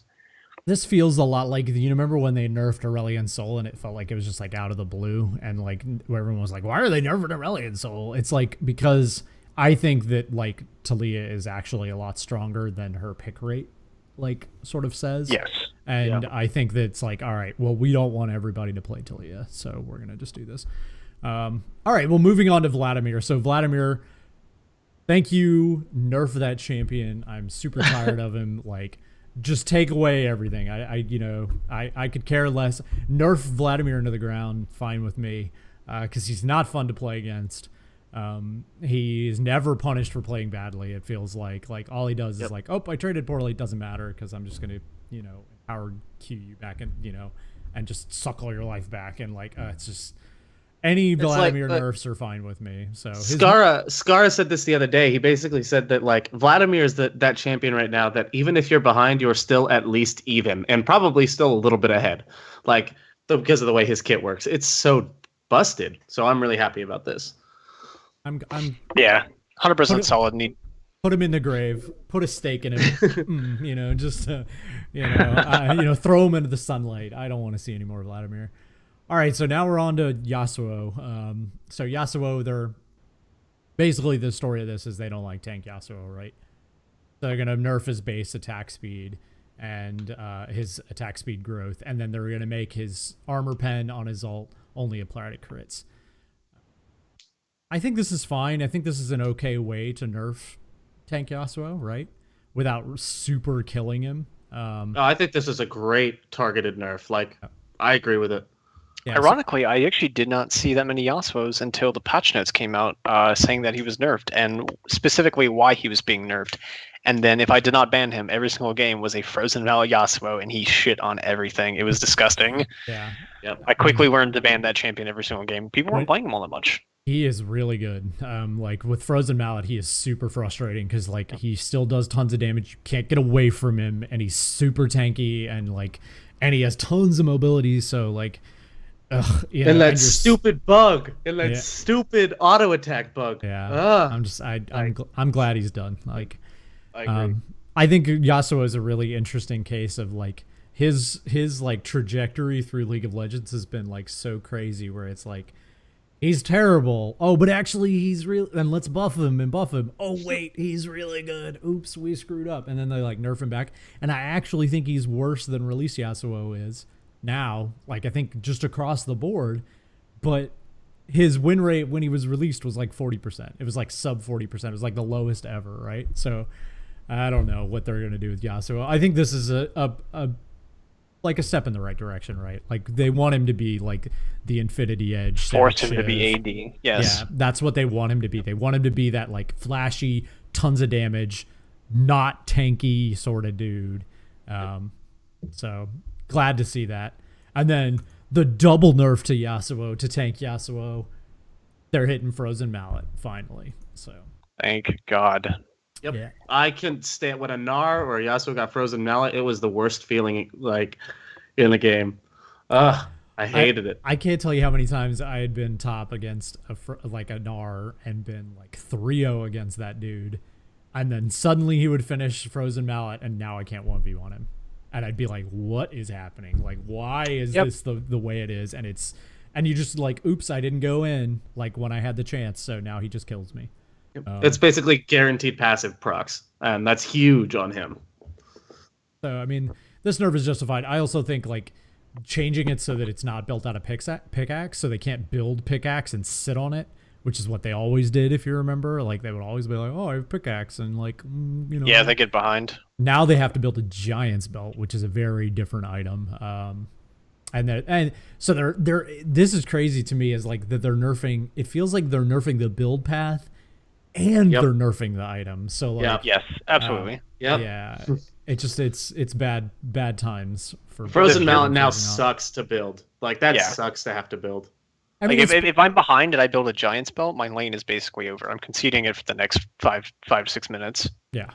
This feels a lot like, you remember when they nerfed Aurelion Sol and it felt like it was just like out of the blue, and like everyone was like, "Why are they nerfing Aurelion Sol?" It's like because I think that like Talia is actually a lot stronger than her pick rate, like sort of says. Yes. And yeah. I think that it's like, all right, well, we don't want everybody to play Talia, so we're gonna just do this. All right, well, moving on to Vladimir. So Vladimir, thank you, nerf that champion. I'm super tired of him. Like, just take away everything. I could care less. Nerf Vladimir into the ground, fine with me, because he's not fun to play against. He's never punished for playing badly. It feels like all he does is like, oh, I traded poorly. It doesn't matter because I'm just gonna empower Q you back and and just suck all your life back, and it's just. Any Vladimir nerfs are fine with me. So Skara said this the other day. He basically said that like Vladimir is that champion right now that even if you're behind, you're still at least even and probably still a little bit ahead. Like because of the way his kit works. It's so busted. So I'm really happy about this. I'm 100% solid. Put him in the grave. Put a stake in him. Just throw him into the sunlight. I don't want to see any more Vladimir. All right, so now we're on to Yasuo. So Yasuo, they're basically the story of this is they don't like tank Yasuo, right? So they're gonna nerf his base attack speed and his attack speed growth, and then they're gonna make his armor pen on his ult only apply to crits. I think this is fine. I think this is an okay way to nerf tank Yasuo, right? Without super killing him. I think this is a great targeted nerf. Like, I agree with it. Yeah, ironically, I actually did not see that many Yasuos until the patch notes came out saying that he was nerfed, and specifically why he was being nerfed. And then if I did not ban him, every single game was a Frozen Valley Yasuo, and he shit on everything. It was disgusting. Yeah. Yep. I quickly learned to ban that champion every single game. People weren't playing him all that much. He is really good. Like with Frozen Mallet, he is super frustrating because he still does tons of damage. You can't get away from him, and he's super tanky, and he has tons of mobility. So and stupid bug, and that stupid auto attack bug. Yeah, I'm glad he's done. I agree. I think Yasuo is a really interesting case of his trajectory through League of Legends has been so crazy, where it's he's terrible. Oh, but actually he's real. And let's buff him. Oh wait, he's really good. Oops, we screwed up. And then they nerf him back. And I actually think he's worse than release Yasuo is now. I think just across the board. But his win rate when he was released was 40%. It was sub 40%. It was the lowest ever, right? So I don't know what they're gonna do with Yasuo. I think this is a step in the right direction, right? They want him to be the Infinity Edge. Force him to be AD. Yes. Yeah, that's what they want him to be. They want him to be that flashy, tons of damage, not tanky sort of dude. So glad to see that. And then the double nerf to Yasuo to tank Yasuo. They're hitting Frozen Mallet finally. So Thank God. Yep. Yeah. I couldn't stand when a Gnar or a Yasuo got frozen mallet. It was the worst feeling like in a game. Ugh, I hated it. I can't tell you how many times I had been top against a Gnar and been like 3-0 against that dude. And then suddenly he would finish Frozen Mallet and now I can't 1v1 him. And I'd be like, what is happening? Like, why is this the way it is? And you just like, oops, I didn't go in like when I had the chance. So now he just kills me. It's basically guaranteed passive procs, and that's huge on him. So, I mean, this nerf is justified. I also think, like, changing it so that it's not built out of pickaxe, so they can't build pickaxe and sit on it, which is what they always did, if you remember. Like, they would always be like, oh, I have pickaxe, and, like, you know. Yeah, they get behind. Now they have to build a Giant's Belt, which is a very different item. And so they're this is crazy to me, is, like, that they're nerfing. It feels like they're nerfing the build path, and they're nerfing the item. So like, yes, absolutely. Yeah, it's bad times for Frozen Mallet now sucks to build. Like that sucks to have to build. I mean, like if I'm behind and I build a Giant's Belt, my lane is basically over. I'm conceding it for the next 5-6 minutes. Yeah,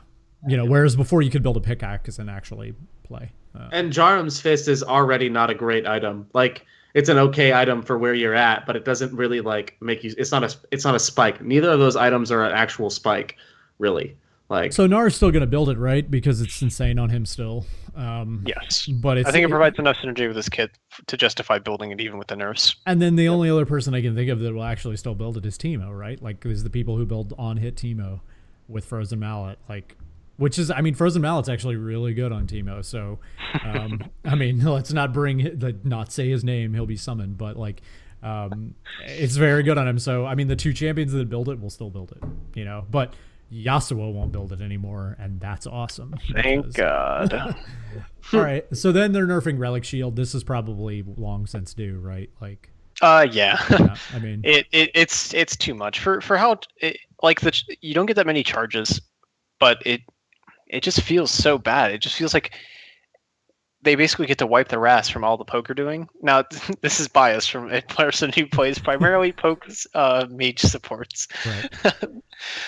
you know, whereas before you could build a pickaxe and actually play. And Jarum's Fist is already not a great item. Like it's an okay item for where you're at, but it doesn't really like make you. It's not a spike. Neither of those items are an actual spike, really. Like so, Nar is still going to build it, right? Because it's insane on him still. Yes, but I think it provides enough synergy with this kit to justify building it even with the nerfs. And then the only other person I can think of that will actually still build it is Teemo, right? Like, is the people who build on hit Teemo with Frozen Mallet, like. Which is, I mean, Frozen Mallet's actually really good on Teemo. So, I mean, let's not not say his name. He'll be summoned. But, like, it's very good on him. So, I mean, the two champions that build it will still build it, you know. But Yasuo won't build it anymore, and that's awesome. Thank God. All right. So then they're nerfing Relic Shield. This is probably long since due, right? Like. Yeah. I mean, it's too much for how you don't get that many charges, but it just feels so bad. It just feels like they basically get to wipe their ass from all the poker doing. Now, this is biased from a person who plays primarily pokes mage supports. Right.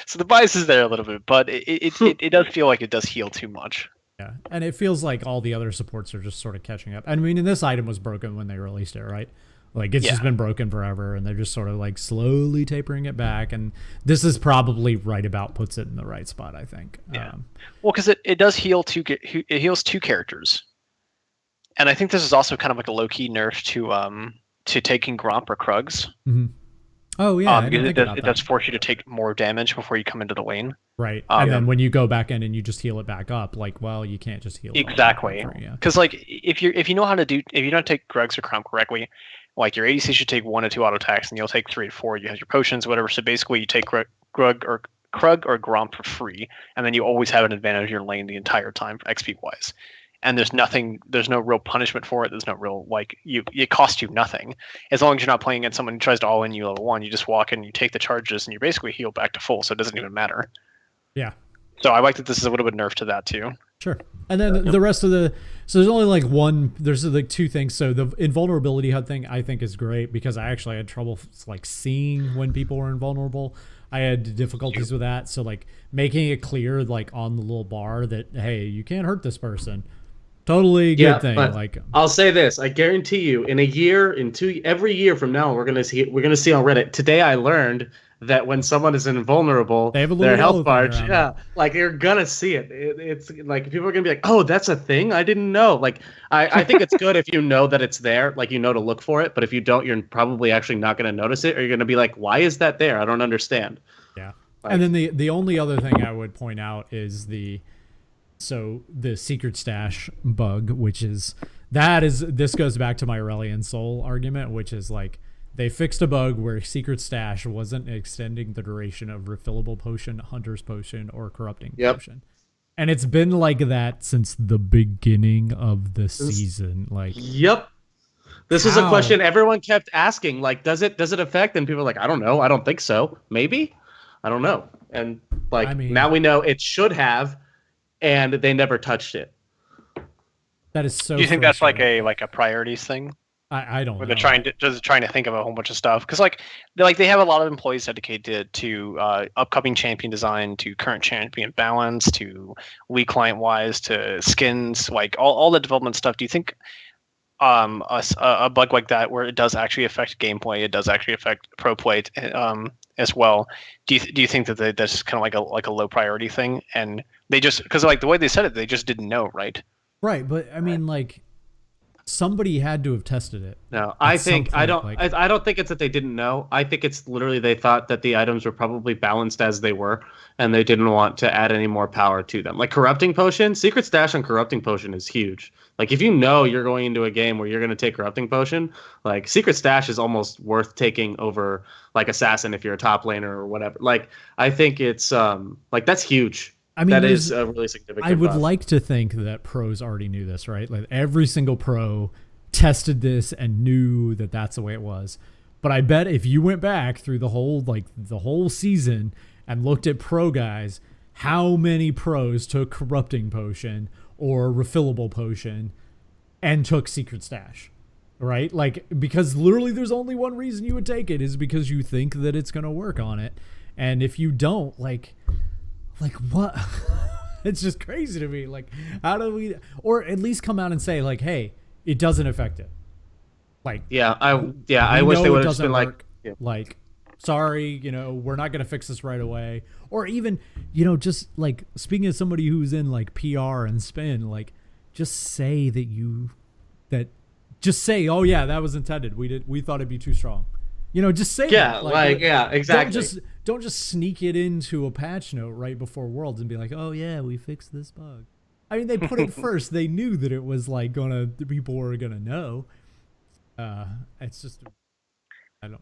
So the bias is there a little bit, but it does feel like it does heal too much. Yeah, and it feels like all the other supports are just sort of catching up. I mean, and this item was broken when they released it, right? Like, it's just been broken forever, and they're just sort of, like, slowly tapering it back. And this is probably right about puts it in the right spot, I think. Yeah. Well, because it does heal it heals two characters. And I think this is also kind of like a low-key nerf to taking Gromp or Krugs. Mm-hmm. Oh, yeah. Because it does force you to take more damage before you come into the lane. Right. And then when you go back in and you just heal it back up, like, well, you can't just heal it exactly. Because, like, if you know how to if you don't take Krugs or Gromp correctly, like your ADC should take 1 to 2 auto attacks, and you'll take 3 to 4. You have your potions, whatever. So basically, you take Krug or Gromp for free, and then you always have an advantage in your lane the entire time, XP wise. And there's no real punishment for it. There's no real it costs you nothing as long as you're not playing against someone who tries to all in you level 1. You just walk in, you take the charges, and you basically heal back to full, so it doesn't even matter. Yeah. So I like that this is a little bit nerfed to that too. Sure. And then the rest of so there's only there's like 2 things. So the invulnerability HUD thing I think is great because I actually had trouble like seeing when people were invulnerable. I had difficulties with that. So like making it clear like on the little bar that, hey, you can't hurt this person. Totally good thing. But like I'll say this, I guarantee you, in a year, every year from now, we're gonna see on Reddit. Today I learned that when someone is invulnerable, they have a their health bar, it. like you're gonna see it. It's like people are gonna be like, "Oh, that's a thing? I didn't know." Like, I think it's good if you know that it's there, like you know to look for it. But if you don't, you're probably actually not gonna notice it, or you're gonna be like, "Why is that there? I don't understand." Yeah. And then the only other thing I would point out is the secret stash bug, which is this goes back to my Aurelian Soul argument, which is like. They fixed a bug where Secret Stash wasn't extending the duration of refillable potion, hunter's potion, or corrupting potion. And it's been like that since the beginning of the season. Like, yep. This was a question everyone kept asking. Like, does it affect? And people are like, I don't know. I don't think so. Maybe. I don't know. And like now we know it should have, and they never touched it. That is so Do you think that's like frustrating. a priorities thing? I don't Where they're know. trying to think of a whole bunch of stuff because they have a lot of employees dedicated to upcoming champion design, to current champion balance, to Wii client wise, to skins, like all the development stuff. Do you think a bug like that where it does actually affect gameplay, it does actually affect pro play as well? Do you think that that's kind of like a low priority thing, and they just because like the way they said it, they just didn't know, right? Right, but I mean, like, somebody had to have tested it No, at I some think I point. don't. Like, I don't think it's that they didn't know. I think it's literally they thought that the items were probably balanced as they were, and they didn't want to add any more power to them. Like corrupting potion, secret stash on corrupting potion is huge. Like if you know you're going into a game where you're going to take corrupting potion, like secret stash is almost worth taking over like assassin if you're a top laner or whatever. Like I think it's like that's huge. I mean, That there's. is a really I significant would buff. like to think that pros already knew this, right? Like every single pro tested this and knew that that's the way it was. But I bet if you went back through the whole season and looked at pro guys, how many pros took corrupting potion or refillable potion and took secret stash? Right? Like because literally there's only one reason you would take it is because you think that it's going to work on it. And if you don't, like what? It's just crazy to me. Like, how do we, or at least come out and say, like, hey, it doesn't affect it. Like, I we wish they know it would have just been doesn't like, work. yeah. Like, sorry, we're not going to fix this right away. Or even, just like speaking as somebody who's in like PR and spin, like, just say that, just say, oh yeah, that was intended. We thought it'd be too strong. Just say Yeah, that. exactly. Don't just sneak it into a patch note right before Worlds and be like, oh yeah, we fixed this bug. I mean, they put it first. They knew that it was like people were gonna know. It's just, I don't.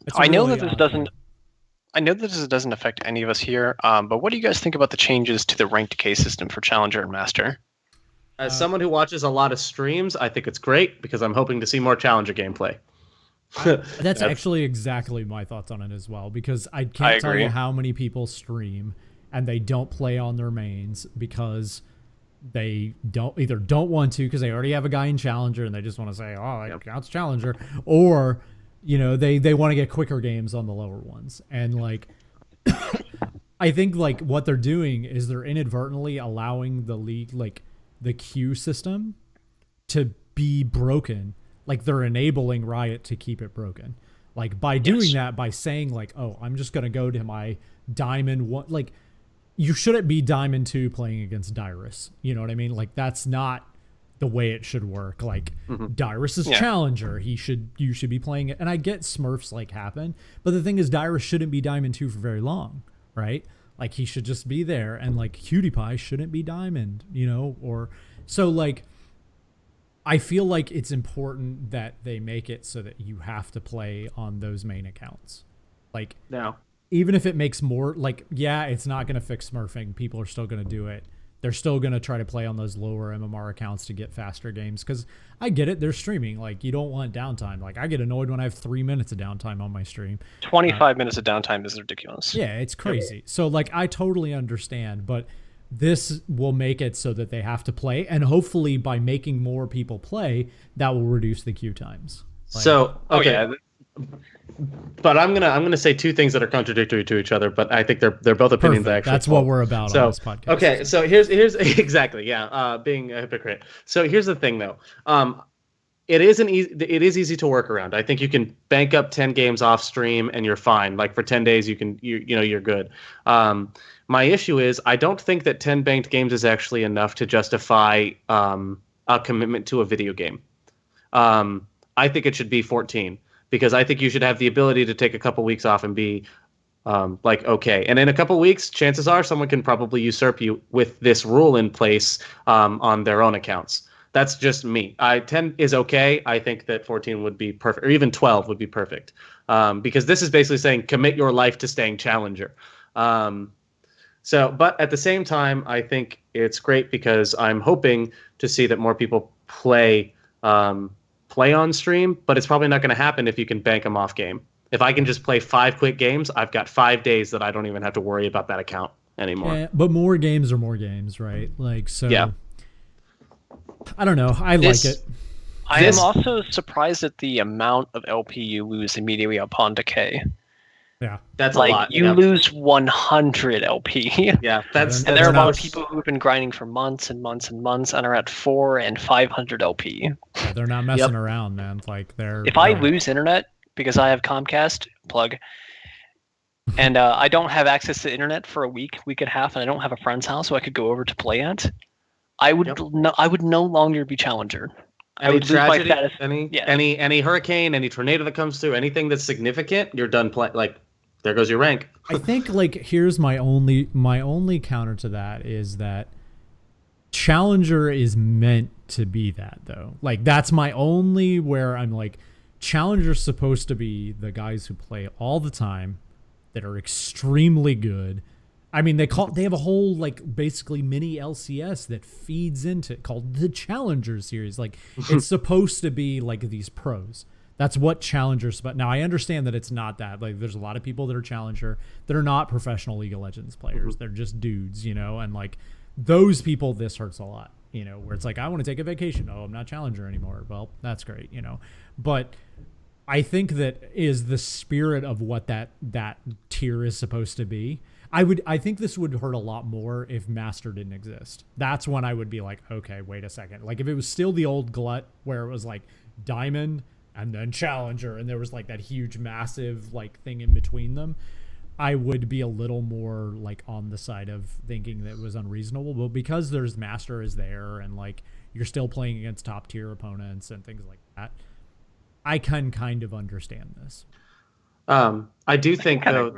It's a I know that really this odd doesn't. thing. I know that this doesn't affect any of us here, but what do you guys think about the changes to the rank decay system for Challenger and Master? As someone who watches a lot of streams, I think it's great because I'm hoping to see more Challenger gameplay. That's actually exactly my thoughts on it as well, because I I can't tell agree. you how many people stream and they don't play on their mains because they don't want to because they already have a guy in Challenger and they just want to say, oh, that counts Challenger, or they want to get quicker games on the lower ones. And like I think like what they're doing is they're inadvertently allowing the league, like the queue system, to be broken. Like they're enabling Riot to keep it broken. Like by doing Yes. that, by saying like, oh, I'm just gonna go to my Diamond one. Like you shouldn't be Diamond 2 playing against Dyrus. You know what I mean? Like that's not the way it should work. Like Dyrus is Yeah. Challenger. You should be playing it. And I get Smurfs like happen, but the thing is Dyrus shouldn't be Diamond 2 for very long, right? Like he should just be there, and like Cutie Pie shouldn't be Diamond, or so like I feel like it's important that they make it so that you have to play on those main accounts. Like Now, even if it makes more, like, yeah, it's not going to fix smurfing. People are still going to do it. They're still going to try to play on those lower MMR accounts to get faster games. Because I get it. They're streaming. Like, you don't want downtime. Like, I get annoyed when I have 3 minutes of downtime on my stream. 25 minutes of downtime is ridiculous. Yeah, it's crazy. So, like, I totally understand. But this will make it so that they have to play. And hopefully, by making more people play, that will reduce the queue times. Like, so Oh okay, yeah. but I'm gonna say two things that are contradictory to each other, but I think they're both opinions I perfect. actually That's hold. what we're about So on this podcast. okay, so here's exactly, yeah, being a hypocrite. So here's the thing though, it is easy to work around. I think you can bank up 10 games off stream and you're fine. Like for 10 days you're good. My issue is I don't think that 10 banked games is actually enough to justify a commitment to a video game. I think it should be 14 because I think you should have the ability to take a couple weeks off and be like, okay. And in a couple weeks, chances are someone can probably usurp you with this rule in place on their own accounts. That's just me. 10 is okay. I think that 14 would be perfect, or even 12 would be perfect, because this is basically saying commit your life to staying challenger. But at the same time, I think it's great because I'm hoping to see that more people play on stream, but it's probably not going to happen if you can bank them off game. If I can just play 5 quick games, I've got 5 days that I don't even have to worry about that account anymore. Yeah, but more games are more games, right? Like, so Yeah. I don't know. I like it. I am also surprised at the amount of LP you lose immediately upon decay. Yeah, That's like a lot. you lose 100 LP. Yeah, that's and there are a lot of nuts. people who have been grinding for months and months and months and are at 400 and 500 LP. Yeah, they're not messing around, man. Like If I lose internet because I have Comcast plug, and I don't have access to internet for a week and a half, and I don't have a friend's house so I could go over to play at, I would I would no longer be challenger. I would lose my status. Any hurricane, any tornado that comes through, anything that's significant, you're done playing. Like, there goes your rank. I think like here's my only counter to that is that challenger is meant to be that, though. Like, that's my only where I'm like, challenger's supposed to be the guys who play all the time, that are extremely good. I mean, they have a whole like basically mini LCS that feeds into it called the Challenger series. Like, it's supposed to be like these pros. That's what Challengers. But now I understand that it's not that. Like, there's a lot of people that are Challenger that are not professional League of Legends players. They're just dudes, you know, and like those people, this hurts a lot, you know, where it's like, I want to take a vacation. Oh, I'm not Challenger anymore. Well, that's great, you know, but I think that is the spirit of what that tier is supposed to be. I think this would hurt a lot more if Master didn't exist. That's when I would be like, okay, wait a second. Like, if it was still the old glut where it was like Diamond and then Challenger and there was like that huge massive like thing in between them, I would be a little more like on the side of thinking that it was unreasonable. But because there's Master is there and like you're still playing against top tier opponents and things like that, I can kind of understand this. I do think though,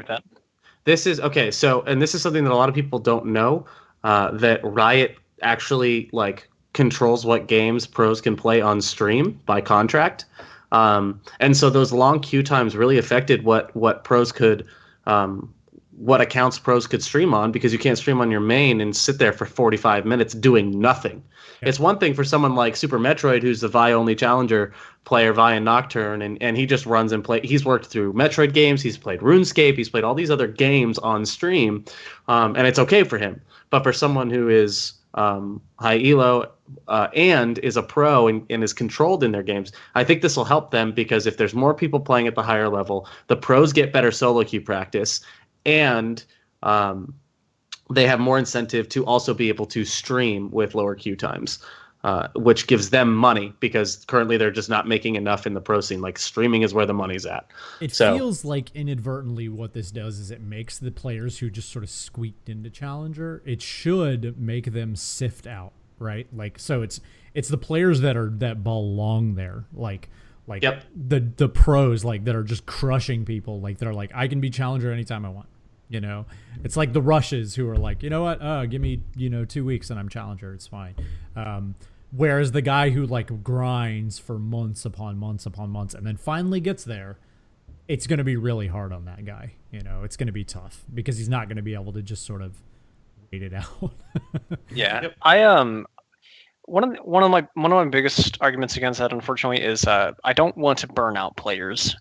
this is okay. So, and this is something that a lot of people don't know, that Riot actually like controls what games pros can play on stream by contract. And so those long queue times really affected what pros could, what accounts pros could stream on, because you can't stream on your main and sit there for 45 minutes doing nothing. Yeah. It's one thing for someone like Super Metroid, who's the Vi only challenger player, Vi and Nocturne, and he just runs and play. He's worked through Metroid games, he's played RuneScape, he's played all these other games on stream, and it's okay for him. But for someone who is high elo and is a pro and is controlled in their games, I think this will help them, because if there's more people playing at the higher level, the pros get better solo queue practice, and they have more incentive to also be able to stream with lower queue times, which gives them money, because currently they're just not making enough in the pro scene. Like, streaming is where the money's at. It feels like inadvertently what this does is it makes the players who just sort of squeaked into Challenger, it should make them sift out, right? Like, so it's the players that belong there, like the pros, like, that are just crushing people, like they're like, I can be Challenger anytime I want. You know, it's like the rushes who are like, you know what, give me 2 weeks and I'm Challenger, it's fine. Whereas the guy who like grinds for months upon months upon months and then finally gets there, it's going to be really hard on that guy. You know, it's going to be tough because he's not going to be able to just sort of wait it out. Yeah. Yep. I one of my biggest arguments against that, unfortunately, is I don't want to burn out players.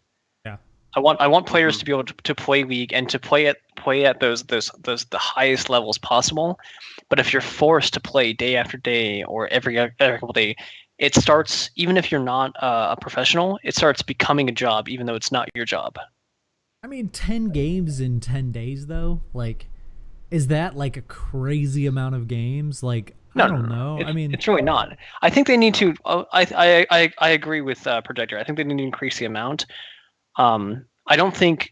I want players to be able to play League and to play at those the highest levels possible. But if you're forced to play day after day or every couple day, it starts, even if you're not a professional, it starts becoming a job, even though it's not your job. I mean, 10 games in 10 days, though, like, is that like a crazy amount of games? Like, I don't know. I mean, it's really not. I think they need to. I agree with Projector. I think they need to increase the amount. I don't think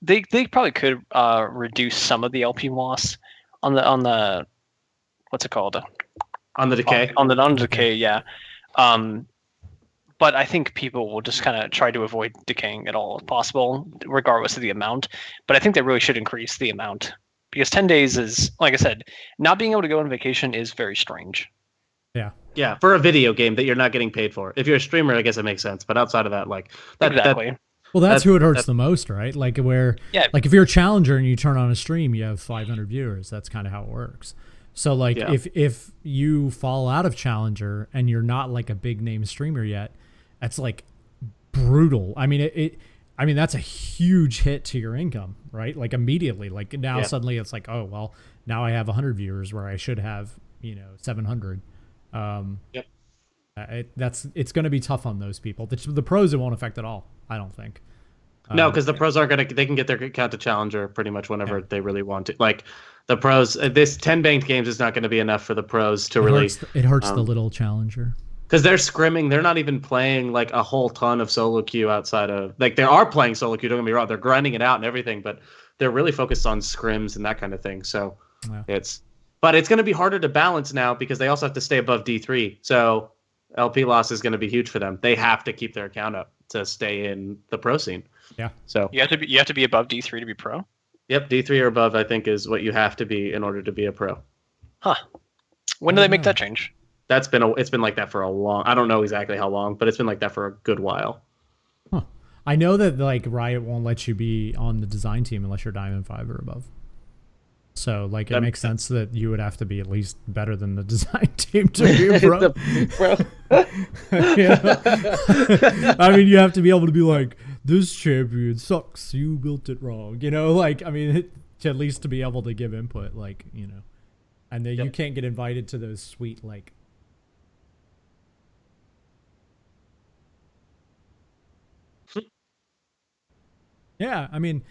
they probably could reduce some of the LP loss on the what's it called, on the decay on the decay, yeah. But I think people will just kind of try to avoid decaying at all if possible, regardless of the amount. But I think they really should increase the amount, because 10 days is, like I said, not being able to go on vacation is very strange. Yeah, for a video game that you're not getting paid for. If you're a streamer, I guess it makes sense. But outside of that, like, exactly. Well, that's who it hurts the most, right? Like, like if you're a Challenger and you turn on a stream, you have 500 viewers. That's kind of how it works. So like, if you fall out of Challenger and you're not like a big name streamer yet, that's like brutal. I mean, I mean, that's a huge hit to your income, right? Like, immediately. Like, now suddenly it's like, oh well, now I have 100 viewers where I should have 700. Yep. It's going to be tough on those people. The pros, it won't affect at all, I don't think. No, because the pros aren't gonna. They can get their account to challenger pretty much whenever they really want to. Like the pros, this 10 banked games is not going to be enough for the pros to really. It hurts the little challenger. Because they're scrimming, they're not even playing like a whole ton of solo queue outside of like they are playing solo queue. Don't get me wrong, they're grinding it out and everything, but they're really focused on scrims and that kind of thing. So it's going to be harder to balance now because they also have to stay above D3. So LP loss is going to be huge for them. They have to keep their account up to stay in the pro scene. Yeah. So you have to be above D3 to be pro. Yep, D3 or above I think is what you have to be in order to be a pro. Huh. When do they make that change? It's been like that for a long. I don't know exactly how long, but it's been like that for a good while. Huh. I know that like Riot won't let you be on the design team unless you're Diamond 5 or above. So like it makes sense that you would have to be at least better than the design team to be a pro. I mean, you have to be able to be like, this champion sucks. You built it wrong. You know, like I mean, at least to be able to give input, like you know, and then you can't get invited to those sweet like. Yeah, I mean,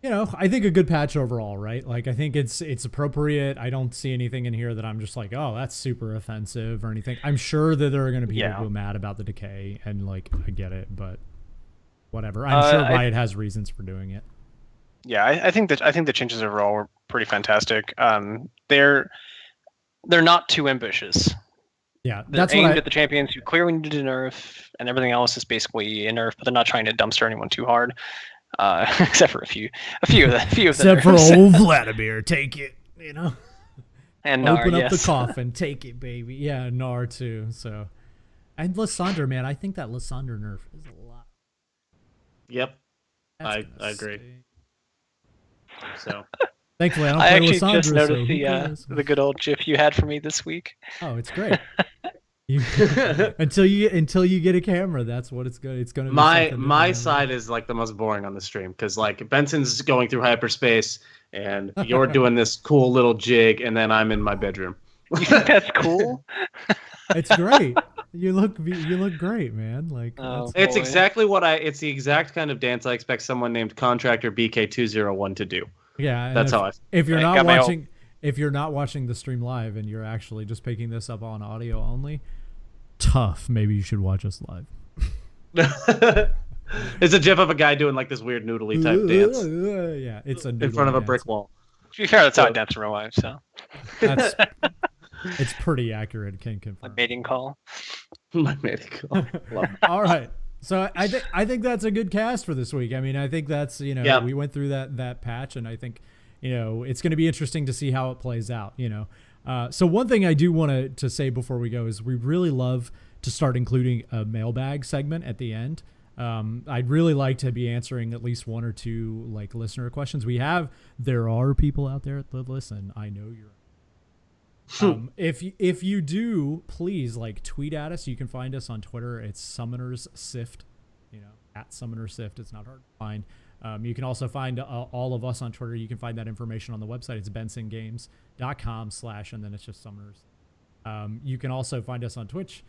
you know, I think a good patch overall, right? Like, I think it's appropriate. I don't see anything in here that I'm just like, oh, that's super offensive or anything. I'm sure that there are going to be people who are mad about the decay, and like, I get it, but whatever. I'm sure Riot has reasons for doing it. Yeah, I think the changes overall were pretty fantastic. They're not too ambitious. Yeah, they're aimed at the champions who clearly need to nerf, and everything else is basically a nerf, but they're not trying to dumpster anyone too hard. Except for a few of them. Except for old Vladimir, take it, you know. And open up the coffin, take it, baby. Yeah, Nar too. So, and Lysandre, man, I think that Lysandre nerf is a lot. Yep, I agree. So. Thankfully, I actually Lysandre, just noticed the good old GIF you had for me this week. Oh, it's great. Until you get a camera, that's what it's going to be. My side is like the most boring on the stream because like Benson's going through hyperspace and you're doing this cool little jig, and then I'm in my bedroom. You think that's cool? It's great. You look great, man. Like it's exactly what it's the exact kind of dance I expect someone named Contractor BK201 to do. Yeah, that's how I. If you're not watching. If you're not watching the stream live and you're actually just picking this up on audio only, tough. Maybe you should watch us live. It's a gif of a guy doing like this weird noodly type dance. Yeah, it's in front of a brick wall. To be fair, that's how I dance in real life. So it's pretty accurate. Can confirm. My mating call. My mating call. All right. So I think that's a good cast for this week. I mean, I think that's we went through that patch, and I think. It's going to be interesting to see how it plays out, So one thing I do want to say before we go is we really love to start including a mailbag segment at the end. I'd really like to be answering at least one or two like listener questions. There are people out there that listen. I know you're. If you do, please like tweet at us. You can find us on Twitter. It's Summoners Sift, at Summoners Sift. It's not hard to find. You can also find all of us on Twitter. You can find that information on the website. It's bensongames.com/ and then it's just Summoners. You can also find us on Twitch.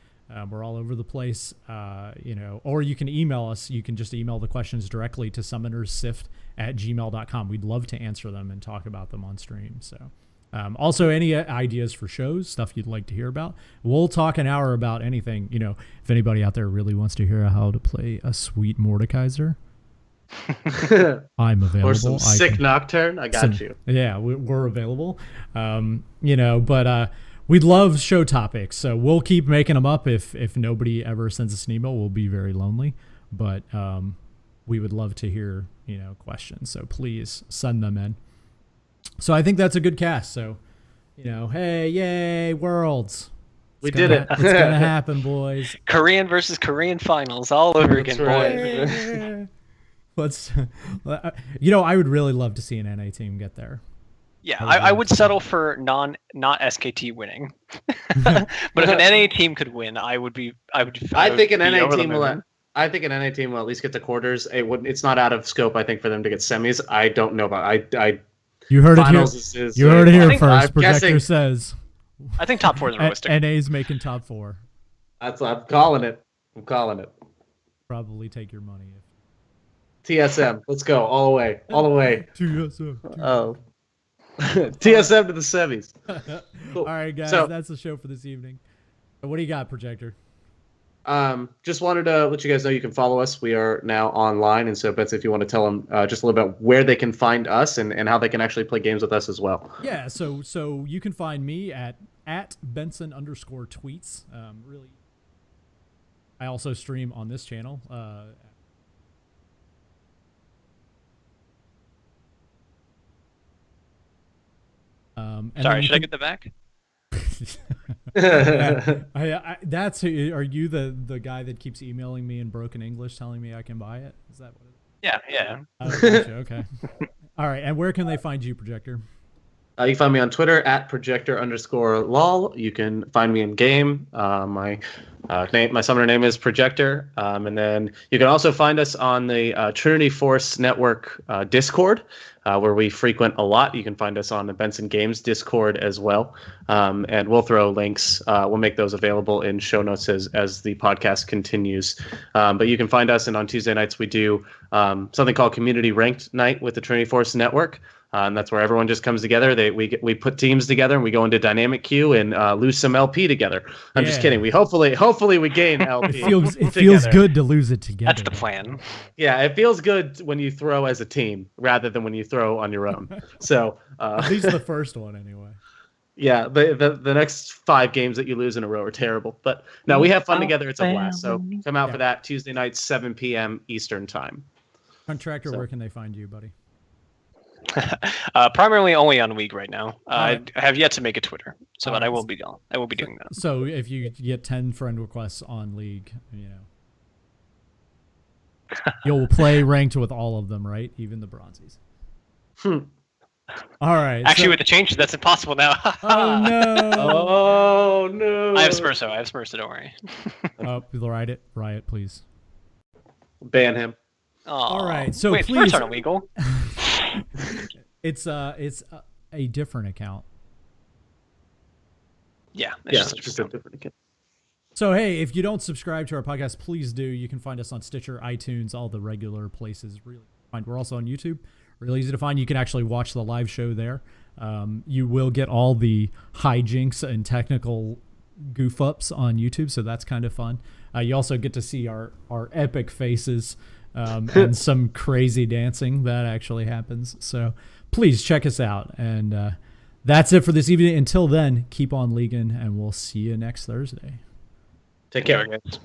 We're all over the place, or you can email us. You can just email the questions directly to summonersift@gmail.com. We'd love to answer them and talk about them on stream. So also any ideas for shows, stuff you'd like to hear about. We'll talk an hour about anything. If anybody out there really wants to hear how to play a sweet Mordekaiser, I'm available. Or some sick Nocturne. I got you. Yeah, we're available. But we'd love show topics, so we'll keep making them up. If nobody ever sends us an email, we'll be very lonely. But we would love to hear questions. So please send them in. So I think that's a good cast. So hey, yay, Worlds. We did it. It's gonna happen, boys. Korean versus Korean finals all over again, boys. I would really love to see an NA team get there. Yeah, I would settle for not SKT winning, but if an NA team could win, I think an NA team will at least get to quarters. It's not out of scope, I think, for them to get semis. I don't know about. You heard it here. You heard it here first. Projector says I think top 4 is realistic. NA's making top 4. I'm calling it. I'm calling it. Probably take your money. TSM. Let's go all the way. All the way. TSM. Oh. TSM to the semis. Cool. All right, guys. So, that's the show for this evening. What do you got, Projector? Just wanted to let you guys know you can follow us. We are now online, and so Betsy, if you want to tell them just a little bit where they can find us and how they can actually play games with us as well. Yeah, so you can find me at Benson_tweets. Really, I also stream on this channel. Sorry, should I get the back? That's who. Are you the guy that keeps emailing me in broken English telling me I can buy it? Is that what it is? Yeah. Oh, gotcha, okay. All right, and where can they find you, Projector? You can find me on Twitter at projector_lol. You can find me in game. My summoner name is Projector. And then you can also find us on the Trinity Force Network Discord, where we frequent a lot. You can find us on the Benson Games Discord as well. And we'll throw links. We'll make those available in show notes as the podcast continues. But you can find us, and on Tuesday nights we do something called Community Ranked Night with the Trinity Force Network. And that's where everyone just comes together. We put teams together and we go into dynamic queue and lose some LP together. I'm just kidding. We hopefully we gain LP. It feels good to lose it together. That's the plan. Yeah, it feels good when you throw as a team rather than when you throw on your own. So at least the first one anyway. Yeah, the next 5 games that you lose in a row are terrible. But no, we have fun together. It's a blast. So come out for that Tuesday night, 7 p.m. Eastern time. Contractor, where can they find you, buddy? Primarily only on League right now. Right. I have yet to make a Twitter, but I will be doing that. So if you get 10 friend requests on League, you'll play ranked with all of them, right? Even the bronzies. All right. Actually, with the changes, that's impossible now. Oh no! Oh no! I have Smurso. Don't worry. Riot, please. Ban him. All right. So wait, please. Smurfs aren't illegal. It's a different account. Yeah, it's just a different account. So hey, if you don't subscribe to our podcast, please do. You can find us on Stitcher, iTunes, all the regular places. We're also on YouTube. Really easy to find. You can actually watch the live show there. You will get all the hijinks and technical goof ups on YouTube, so that's kind of fun. You also get to see our epic faces. And some crazy dancing that actually happens. So please check us out. And that's it for this evening. Until then, keep on leaguing, and we'll see you next Thursday. Take care, guys.